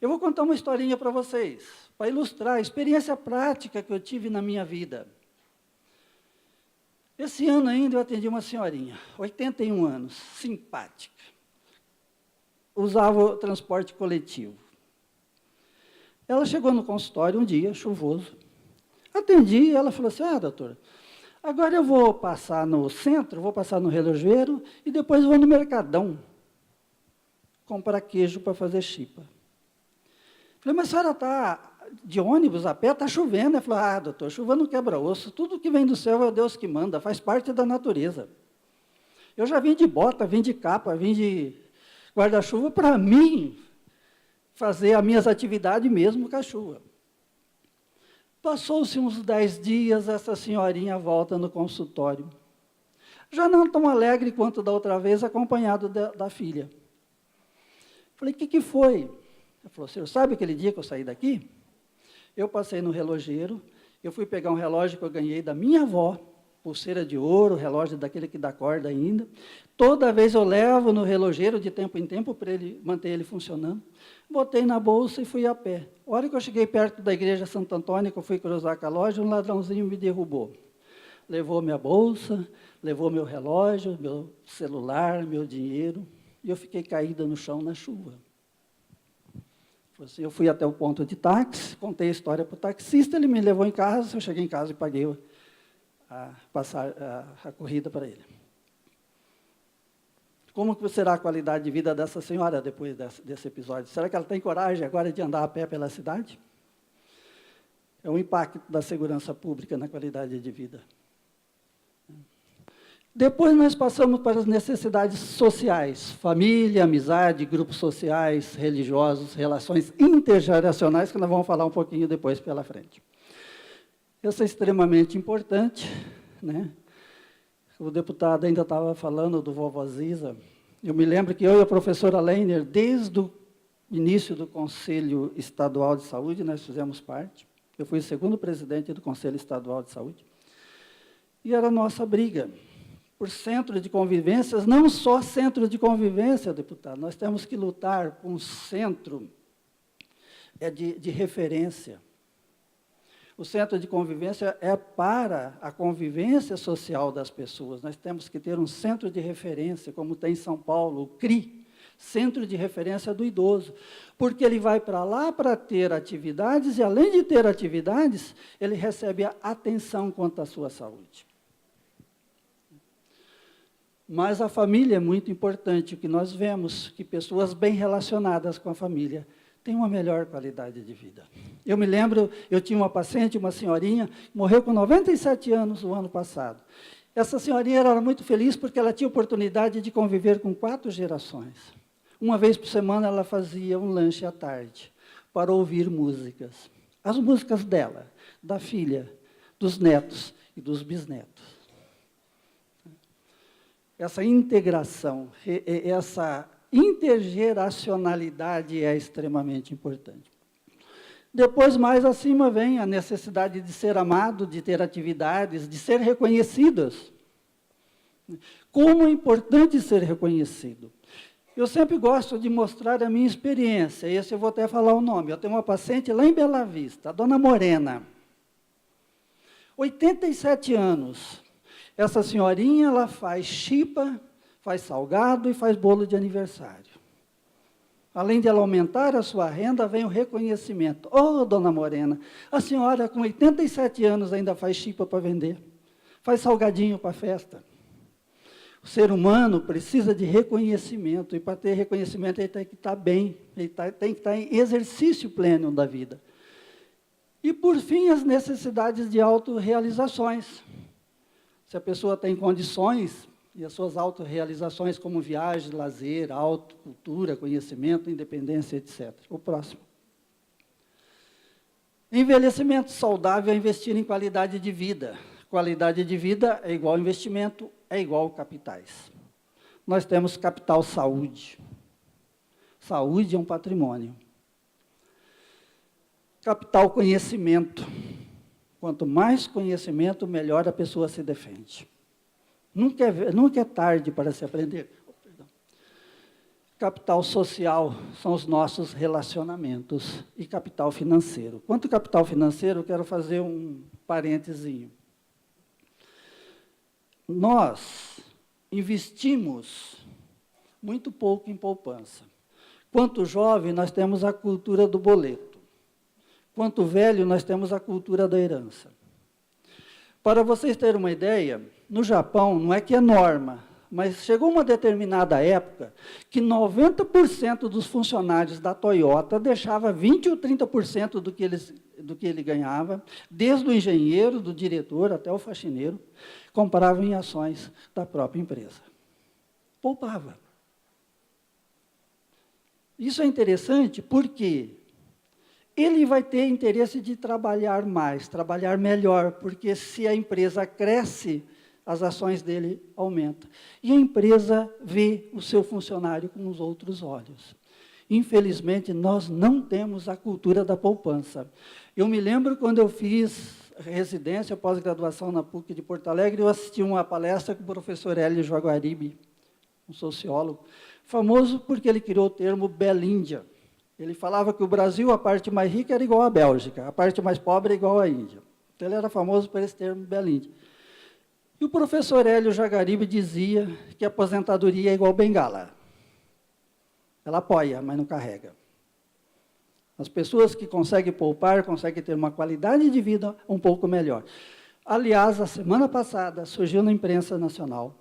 Eu vou contar uma historinha para vocês, para ilustrar a experiência prática que eu tive na minha vida. Esse ano ainda eu atendi uma senhorinha, 81 anos, simpática. Usava o transporte coletivo. Ela chegou no consultório um dia, chuvoso. Atendi e ela falou assim, doutora, agora eu vou passar no centro, vou passar no relojoeiro e depois vou no Mercadão comprar queijo para fazer chipa. Falei, mas a senhora está de ônibus, a pé, está chovendo. Ela falou, doutor, chuva não quebra osso, tudo que vem do céu é Deus que manda, faz parte da natureza. Eu já vim de bota, vim de capa, vim de guarda-chuva para mim fazer as minhas atividades mesmo com a chuva. Passou-se uns 10 dias, essa senhorinha volta no consultório. Já não tão alegre quanto da outra vez, acompanhado da filha. Falei, o que foi? Ela falou, senhor, sabe aquele dia que eu saí daqui? Eu passei no relojeiro, eu fui pegar um relógio que eu ganhei da minha avó, pulseira de ouro, relógio daquele que dá corda ainda. Toda vez eu levo no relojeiro, de tempo em tempo, para ele manter ele funcionando. Botei na bolsa e fui a pé. A hora que eu cheguei perto da igreja Santo Antônio, que eu fui cruzar com a loja, um ladrãozinho me derrubou. Levou minha bolsa, levou meu relógio, meu celular, meu dinheiro, e eu fiquei caída no chão na chuva. Eu fui até o ponto de táxi, contei a história para o taxista, ele me levou em casa, eu cheguei em casa e paguei a corrida para ele. Como que será a qualidade de vida dessa senhora depois desse episódio? Será que ela tem coragem agora de andar a pé pela cidade? É o impacto da segurança pública na qualidade de vida. Depois nós passamos para as necessidades sociais, família, amizade, grupos sociais, religiosos, relações intergeracionais, que nós vamos falar um pouquinho depois pela frente. Isso é extremamente importante, né? O deputado ainda estava falando do vovó Ziza. Eu me lembro que eu e a professora Leiner, desde o início do Conselho Estadual de Saúde, nós fizemos parte. Eu fui o segundo presidente do Conselho Estadual de Saúde. E era a nossa briga por centro de convivências, não só centro de convivência, deputado, nós temos que lutar por um centro de referência. O centro de convivência é para a convivência social das pessoas. Nós temos que ter um centro de referência, como tem em São Paulo, o CRI, Centro de Referência do Idoso, porque ele vai para lá para ter atividades, e além de ter atividades, ele recebe a atenção quanto à sua saúde. Mas a família é muito importante, o que nós vemos, que pessoas bem relacionadas com a família têm uma melhor qualidade de vida. Eu me lembro, eu tinha uma paciente, uma senhorinha, morreu com 97 anos o ano passado. Essa senhorinha era muito feliz porque ela tinha oportunidade de conviver com 4 gerações. Uma vez por semana ela fazia um lanche à tarde para ouvir músicas. As músicas dela, da filha, dos netos e dos bisnetos. Essa integração, essa intergeracionalidade é extremamente importante. Depois, mais acima, vem a necessidade de ser amado, de ter atividades, de ser reconhecidos. Como é importante ser reconhecido. Eu sempre gosto de mostrar a minha experiência, esse eu vou até falar o nome. Eu tenho uma paciente lá em Bela Vista, a dona Morena, 87 anos. Essa senhorinha, ela faz chipa, faz salgado e faz bolo de aniversário. Além de ela aumentar a sua renda, vem o reconhecimento. Dona Morena, a senhora com 87 anos ainda faz chipa para vender, faz salgadinho para festa. O ser humano precisa de reconhecimento, e para ter reconhecimento ele tem que estar bem, ele tem que estar em exercício pleno da vida. E, por fim, as necessidades de autorrealizações. Se a pessoa tem condições e as suas autorrealizações como viagem, lazer, autocultura, conhecimento, independência, etc. O próximo. Envelhecimento saudável é investir em qualidade de vida. Qualidade de vida é igual investimento, é igual capitais. Nós temos capital saúde. Saúde é um patrimônio. Capital conhecimento. Quanto mais conhecimento, melhor a pessoa se defende. Nunca é tarde para se aprender. Capital social são os nossos relacionamentos e capital financeiro. Quanto ao capital financeiro, eu quero fazer um parênteses. Nós investimos muito pouco em poupança. Quanto jovem, nós temos a cultura do boleto. Quanto velho, nós temos a cultura da herança. Para vocês terem uma ideia, no Japão, não é que é norma, mas chegou uma determinada época que 90% dos funcionários da Toyota deixava 20% ou 30% do que ele ganhava, desde o engenheiro, do diretor até o faxineiro, compravam em ações da própria empresa. Poupava. Isso é interessante porque ele vai ter interesse de trabalhar mais, trabalhar melhor, porque se a empresa cresce, as ações dele aumentam. E a empresa vê o seu funcionário com os outros olhos. Infelizmente, nós não temos a cultura da poupança. Eu me lembro quando eu fiz residência, pós-graduação na PUC de Porto Alegre, eu assisti uma palestra com o professor Hélio Jaguaribe, um sociólogo, famoso porque ele criou o termo Belíndia. Ele falava que o Brasil, a parte mais rica, era igual à Bélgica, a parte mais pobre é igual à Índia. Então, ele era famoso por esse termo Belíndia. E o professor Hélio Jaguaribe dizia que a aposentadoria é igual bengala. Ela apoia, mas não carrega. As pessoas que conseguem poupar, conseguem ter uma qualidade de vida um pouco melhor. Aliás, a semana passada, surgiu na imprensa nacional,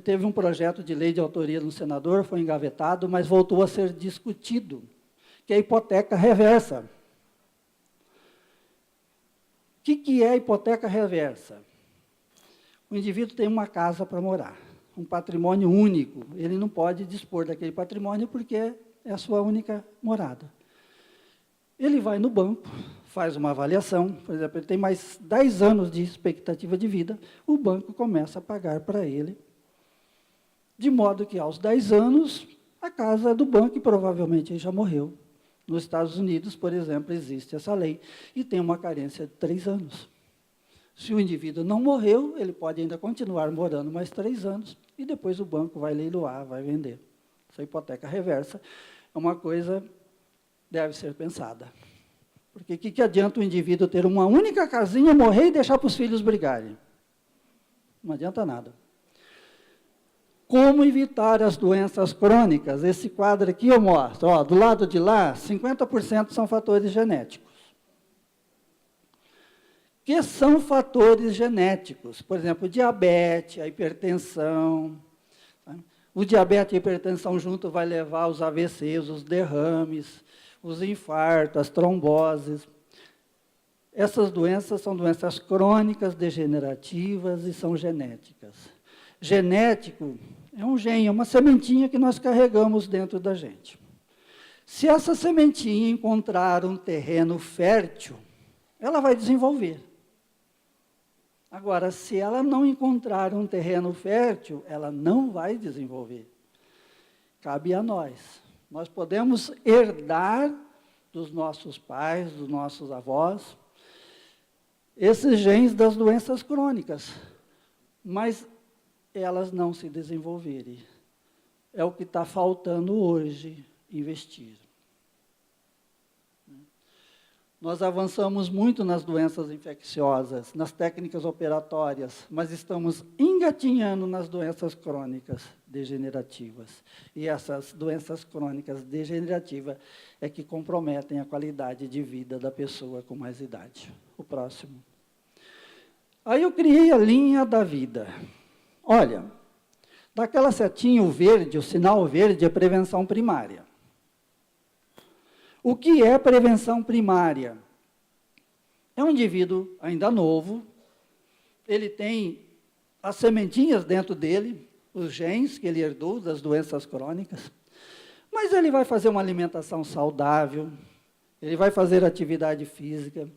teve um projeto de lei de autoria do senador, foi engavetado, mas voltou a ser discutido, que é a hipoteca reversa. O que é a hipoteca reversa? O indivíduo tem uma casa para morar, um patrimônio único. Ele não pode dispor daquele patrimônio porque é a sua única morada. Ele vai no banco, faz uma avaliação, por exemplo, ele tem mais 10 anos de expectativa de vida, o banco começa a pagar para ele, de modo que aos 10 anos, a casa é do banco e provavelmente ele já morreu. Nos Estados Unidos, por exemplo, existe essa lei e tem uma carência de 3 anos. Se o indivíduo não morreu, ele pode ainda continuar morando mais 3 anos e depois o banco vai leiloar, vai vender. Essa hipoteca reversa é uma coisa que deve ser pensada. Porque o que adianta o indivíduo ter uma única casinha, morrer e deixar para os filhos brigarem? Não adianta nada. Como evitar as doenças crônicas? Esse quadro aqui eu mostro. Ó, do lado de lá, 50% são fatores genéticos. Que são fatores genéticos? Por exemplo, diabetes, a hipertensão. O diabetes e a hipertensão junto vai levar os AVCs, os derrames, os infartos, as tromboses. Essas doenças são doenças crônicas, degenerativas e são genéticas. Genético é um gene, é uma sementinha que nós carregamos dentro da gente. Se essa sementinha encontrar um terreno fértil, ela vai desenvolver. Agora, se ela não encontrar um terreno fértil, ela não vai desenvolver. Cabe a nós. Nós podemos herdar dos nossos pais, dos nossos avós, esses genes das doenças crônicas, mas elas não se desenvolverem. É o que está faltando hoje, investir. Nós avançamos muito nas doenças infecciosas, nas técnicas operatórias, mas estamos engatinhando nas doenças crônicas degenerativas. E essas doenças crônicas degenerativas é que comprometem a qualidade de vida da pessoa com mais idade. O próximo. Aí eu criei a linha da vida. Olha, daquela setinha o verde, o sinal verde é prevenção primária. O que é prevenção primária? É um indivíduo ainda novo, ele tem as sementinhas dentro dele, os genes que ele herdou das doenças crônicas, mas ele vai fazer uma alimentação saudável, ele vai fazer atividade física.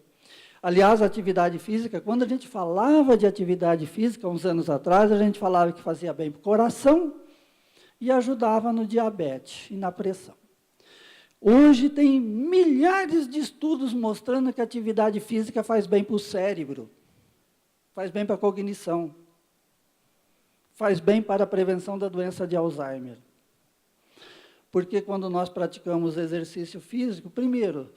Aliás, a atividade física, quando a gente falava de atividade física, uns anos atrás, a gente falava que fazia bem para o coração e ajudava no diabetes e na pressão. Hoje tem milhares de estudos mostrando que a atividade física faz bem para o cérebro, faz bem para a cognição, faz bem para a prevenção da doença de Alzheimer. Porque quando nós praticamos exercício físico, primeiro,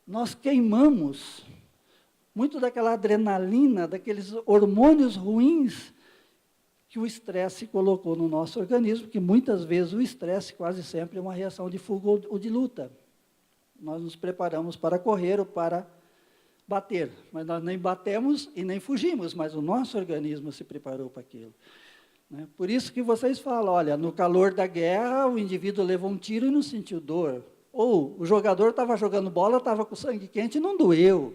nós queimamos muito daquela adrenalina, daqueles hormônios ruins que o estresse colocou no nosso organismo, que muitas vezes o estresse quase sempre é uma reação de fuga ou de luta. Nós nos preparamos para correr ou para bater, mas nós nem batemos e nem fugimos, mas o nosso organismo se preparou para aquilo. Por isso que vocês falam, olha, no calor da guerra, o indivíduo levou um tiro e não sentiu dor. Ou o jogador estava jogando bola, estava com sangue quente e não doeu.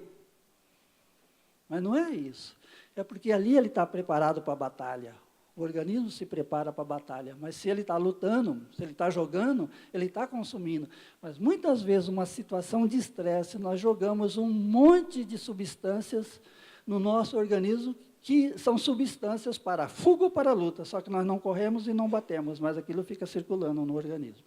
Mas não é isso. É porque ali ele está preparado para a batalha. O organismo se prepara para a batalha. Mas se ele está lutando, se ele está jogando, ele está consumindo. Mas muitas vezes, uma situação de estresse, nós jogamos um monte de substâncias no nosso organismo que são substâncias para a fuga ou para a luta. Só que nós não corremos e não batemos, mas aquilo fica circulando no organismo.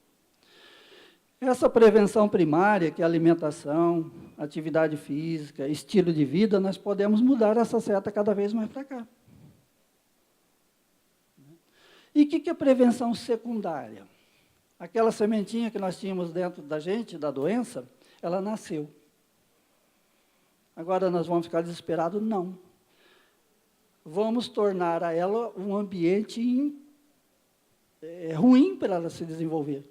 Essa prevenção primária, que é alimentação, atividade física, estilo de vida, nós podemos mudar essa seta cada vez mais para cá. E o que é prevenção secundária? Aquela sementinha que nós tínhamos dentro da gente, da doença, ela nasceu. Agora nós vamos ficar desesperados? Não. Vamos tornar a ela um ambiente ruim para ela se desenvolver.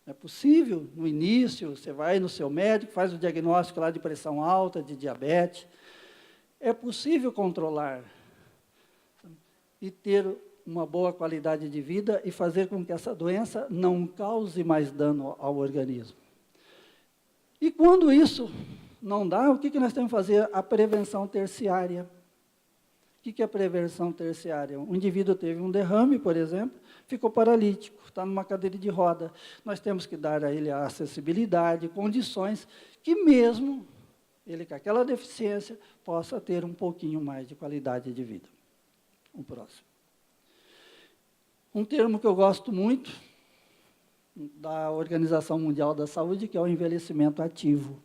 É possível, no início, você vai no seu médico, faz o diagnóstico lá de pressão alta, de diabetes. É possível controlar e ter uma boa qualidade de vida e fazer com que essa doença não cause mais dano ao organismo. E quando isso não dá, o que nós temos que fazer? A prevenção terciária. O que é a prevenção terciária? Um indivíduo teve um derrame, por exemplo, ficou paralítico, está numa cadeira de roda. Nós temos que dar a ele a acessibilidade, condições que mesmo ele com aquela deficiência possa ter um pouquinho mais de qualidade de vida. O próximo. Um termo que eu gosto muito, da Organização Mundial da Saúde, que é o envelhecimento ativo.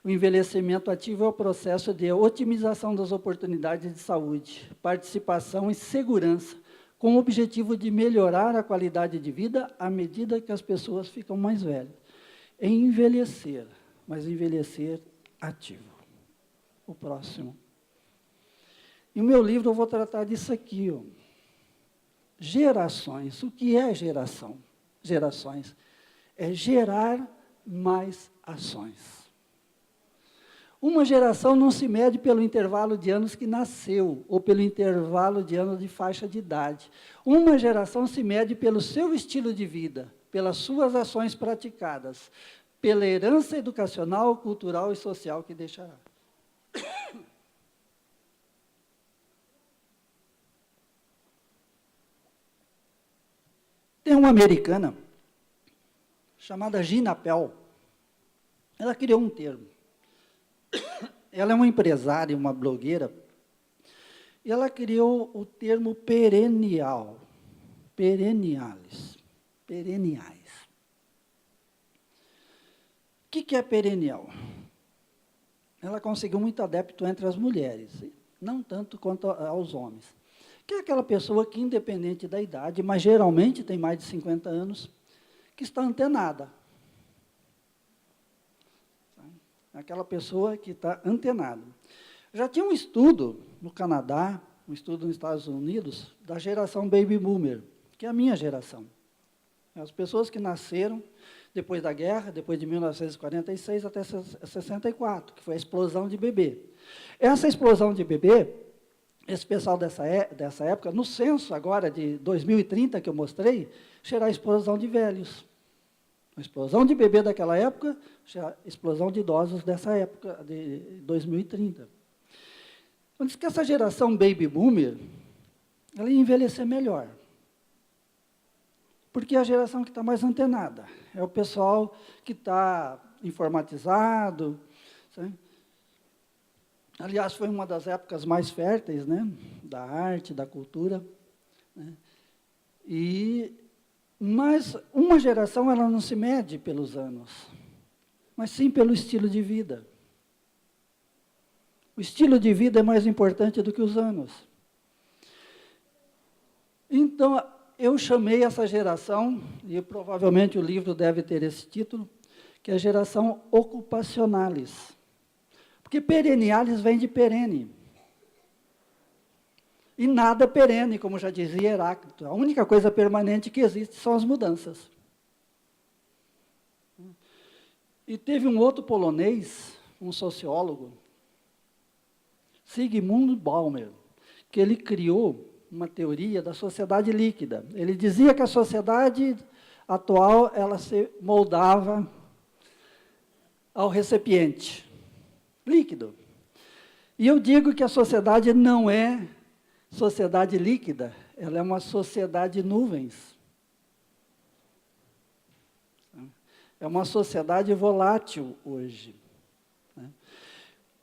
O envelhecimento ativo é o processo de otimização das oportunidades de saúde, participação e segurança, com o objetivo de melhorar a qualidade de vida à medida que as pessoas ficam mais velhas. É envelhecer, mas envelhecer ativo. O próximo. E o meu livro eu vou tratar disso aqui, ó. Gerações. O que é geração? Gerações. É gerar mais ações. Uma geração não se mede pelo intervalo de anos que nasceu, ou pelo intervalo de anos de faixa de idade. Uma geração se mede pelo seu estilo de vida, pelas suas ações praticadas, pela herança educacional, cultural e social que deixará. Tem uma americana, chamada Gina Pell. Ela criou um termo. Ela é uma empresária, uma blogueira, e ela criou o termo perennial, perenniais. O que é perennial? Ela conseguiu muito adepto entre as mulheres, não tanto quanto aos homens. Que é aquela pessoa que, independente da idade, mas geralmente tem mais de 50 anos, que está antenada. Aquela pessoa que está antenada. Já tinha um estudo no Canadá, um estudo nos Estados Unidos, da geração Baby Boomer, que é a minha geração. As pessoas que nasceram depois da guerra, depois de 1946 até 64, que foi a explosão de bebê. Essa explosão de bebê, esse pessoal dessa época, no censo agora de 2030 que eu mostrei, será a explosão de velhos. A explosão de bebê daquela época, a explosão de idosos dessa época, de 2030. Então, diz que essa geração baby boomer, ela ia envelhecer melhor. Porque é a geração que está mais antenada. É o pessoal que está informatizado. Sabe? Aliás, foi uma das épocas mais férteis, né, da arte, da cultura. Né? Mas uma geração ela não se mede pelos anos, mas sim pelo estilo de vida. O estilo de vida é mais importante do que os anos. Então, eu chamei essa geração, e provavelmente o livro deve ter esse título, que é a geração ocupacionalis. Porque perennialis vem de perene. E nada é perene, como já dizia Heráclito. A única coisa permanente que existe são as mudanças. E teve um outro polonês, um sociólogo, Zygmunt Baumer, que ele criou uma teoria da sociedade líquida. Ele dizia que a sociedade atual ela se moldava ao recipiente líquido. E eu digo que a sociedade não é sociedade líquida, ela é uma sociedade nuvens. É uma sociedade volátil hoje.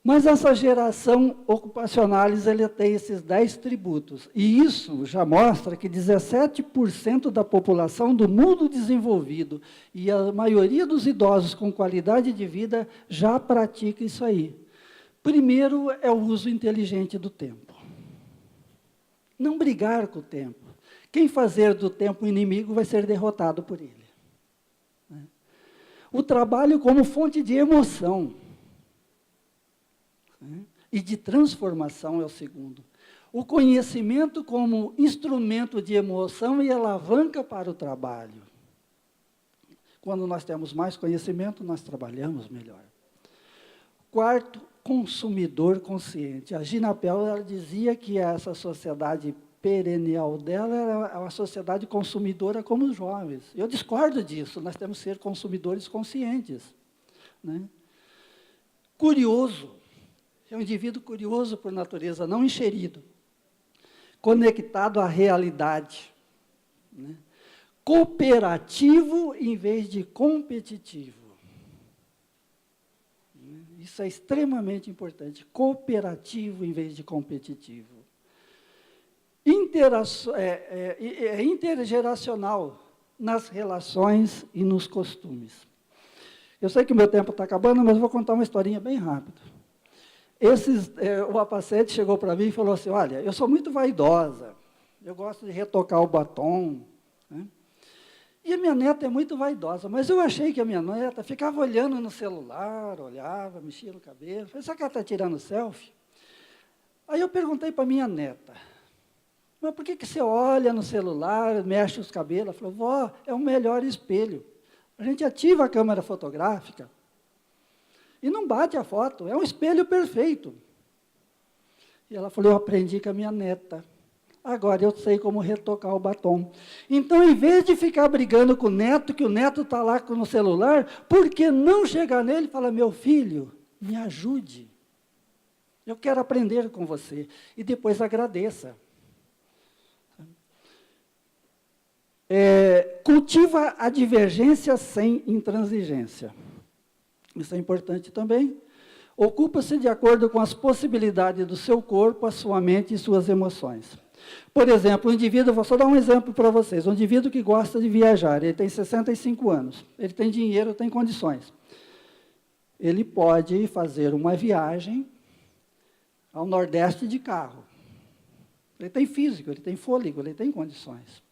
Mas essa geração ocupacionalis, ele tem esses 10 tributos. E isso já mostra que 17% da população do mundo desenvolvido e a maioria dos idosos com qualidade de vida já pratica isso aí. Primeiro é o uso inteligente do tempo. Não brigar com o tempo. Quem fazer do tempo inimigo vai ser derrotado por ele. O trabalho como fonte de emoção e de transformação é o segundo. O conhecimento como instrumento de emoção e alavanca para o trabalho. Quando nós temos mais conhecimento, nós trabalhamos melhor. Quarto, consumidor consciente. A Gina Pell ela dizia que essa sociedade perennial dela era uma sociedade consumidora como os jovens. Eu discordo disso, nós temos que ser consumidores conscientes. Né? Curioso. É um indivíduo curioso por natureza, não encherido. Conectado à realidade. Né? Cooperativo em vez de competitivo. Isso é extremamente importante. Cooperativo em vez de competitivo. Intergeracional nas relações e nos costumes. Eu sei que o meu tempo está acabando, mas vou contar uma historinha bem rápida. O Apacete chegou para mim e falou assim, olha, eu sou muito vaidosa, eu gosto de retocar o batom, né? E a minha neta é muito vaidosa, mas eu achei que a minha neta ficava olhando no celular, olhava, mexia no cabelo, falei, será que ela está tirando selfie? Aí eu perguntei para a minha neta, mas por que você olha no celular, mexe os cabelos? Ela falou, vó, é o melhor espelho. A gente ativa a câmera fotográfica, e não bate a foto, é um espelho perfeito. E ela falou, eu aprendi com a minha neta. Agora eu sei como retocar o batom. Então, em vez de ficar brigando com o neto, que o neto está lá no celular, por que não chegar nele e falar, meu filho, me ajude. Eu quero aprender com você. E depois agradeça. Cultiva a divergência sem intransigência. Isso é importante também. Ocupa-se de acordo com as possibilidades do seu corpo, a sua mente e suas emoções. Por exemplo, um indivíduo, vou só dar um exemplo para vocês, um indivíduo que gosta de viajar, ele tem 65 anos, ele tem dinheiro, tem condições. Ele pode fazer uma viagem ao Nordeste de carro. Ele tem físico, ele tem fôlego, ele tem condições.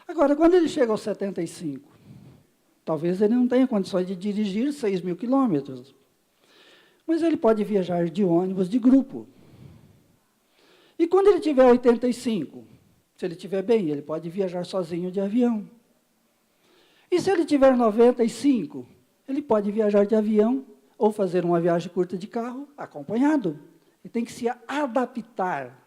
Agora, quando ele chega aos 75, talvez ele não tenha condições de dirigir 6.000 quilômetros, mas ele pode viajar de ônibus de grupo. E quando ele tiver 85, se ele estiver bem, ele pode viajar sozinho de avião. E se ele tiver 95, ele pode viajar de avião ou fazer uma viagem curta de carro acompanhado. Ele tem que se adaptar.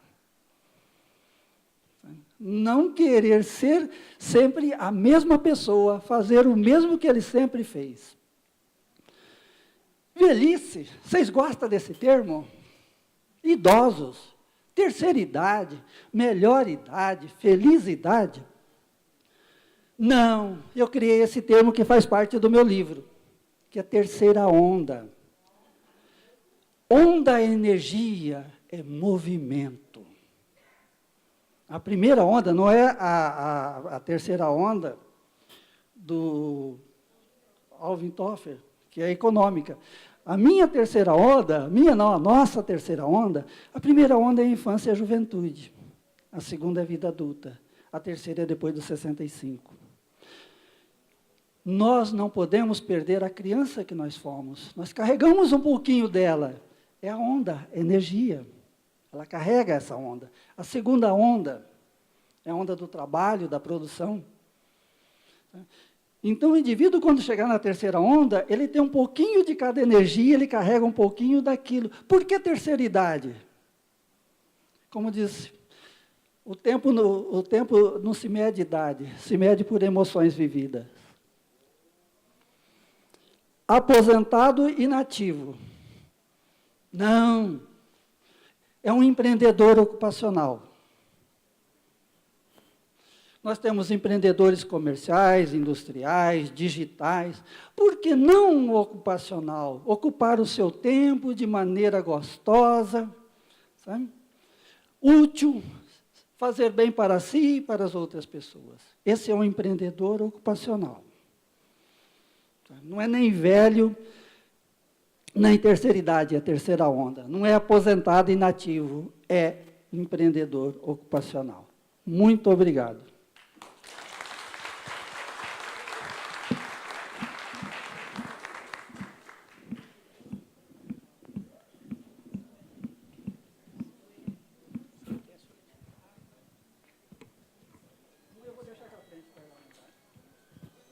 Não querer ser sempre a mesma pessoa, fazer o mesmo que ele sempre fez. Velhice, vocês gostam desse termo? Idosos. Terceira idade, melhor idade, feliz idade. Não, eu criei esse termo que faz parte do meu livro, que é terceira onda. Onda é energia, é movimento. A primeira onda não é a terceira onda do Alvin Toffler, que é econômica. A minha terceira onda, a nossa terceira onda, a primeira onda é a infância e a juventude. A segunda é a vida adulta. A terceira é depois dos 65. Nós não podemos perder a criança que nós fomos. Nós carregamos um pouquinho dela. É a onda, é energia. Ela carrega essa onda. A segunda onda é a onda do trabalho, da produção. Então, o indivíduo, quando chegar na terceira onda, ele tem um pouquinho de cada energia, ele carrega um pouquinho daquilo. Por que terceira idade? Como disse, o tempo não se mede idade, se mede por emoções vividas. Aposentado e inativo. Não. É um empreendedor ocupacional. Nós temos empreendedores comerciais, industriais, digitais. Por que não ocupacional? Ocupar o seu tempo de maneira gostosa, sabe? Útil, fazer bem para si e para as outras pessoas. Esse é um empreendedor ocupacional. Não é nem velho, nem terceira idade, é terceira onda. Não é aposentado e inativo, é empreendedor ocupacional. Muito obrigado.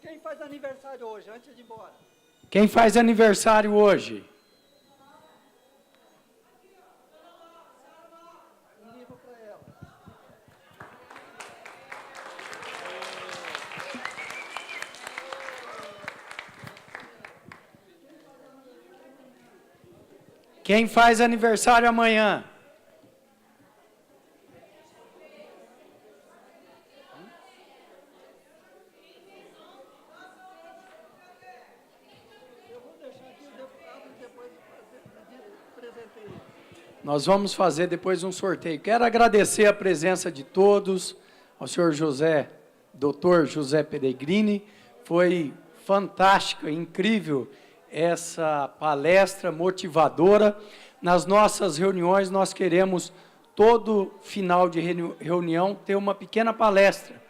Quem faz aniversário hoje, antes de ir embora? Quem faz aniversário hoje? Um livro para ela. Quem faz aniversário amanhã? Nós vamos fazer depois um sorteio. Quero agradecer a presença de todos, ao senhor Dr. José Peregrini. Foi fantástica, incrível essa palestra motivadora. Nas nossas reuniões, nós queremos, todo final de reunião, ter uma pequena palestra,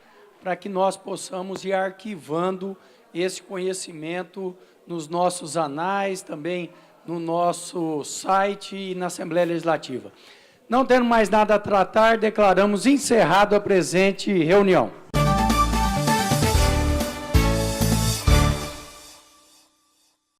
para que nós possamos ir arquivando esse conhecimento nos nossos anais, também no nosso site e na Assembleia Legislativa. Não tendo mais nada a tratar, declaramos encerrado a presente reunião.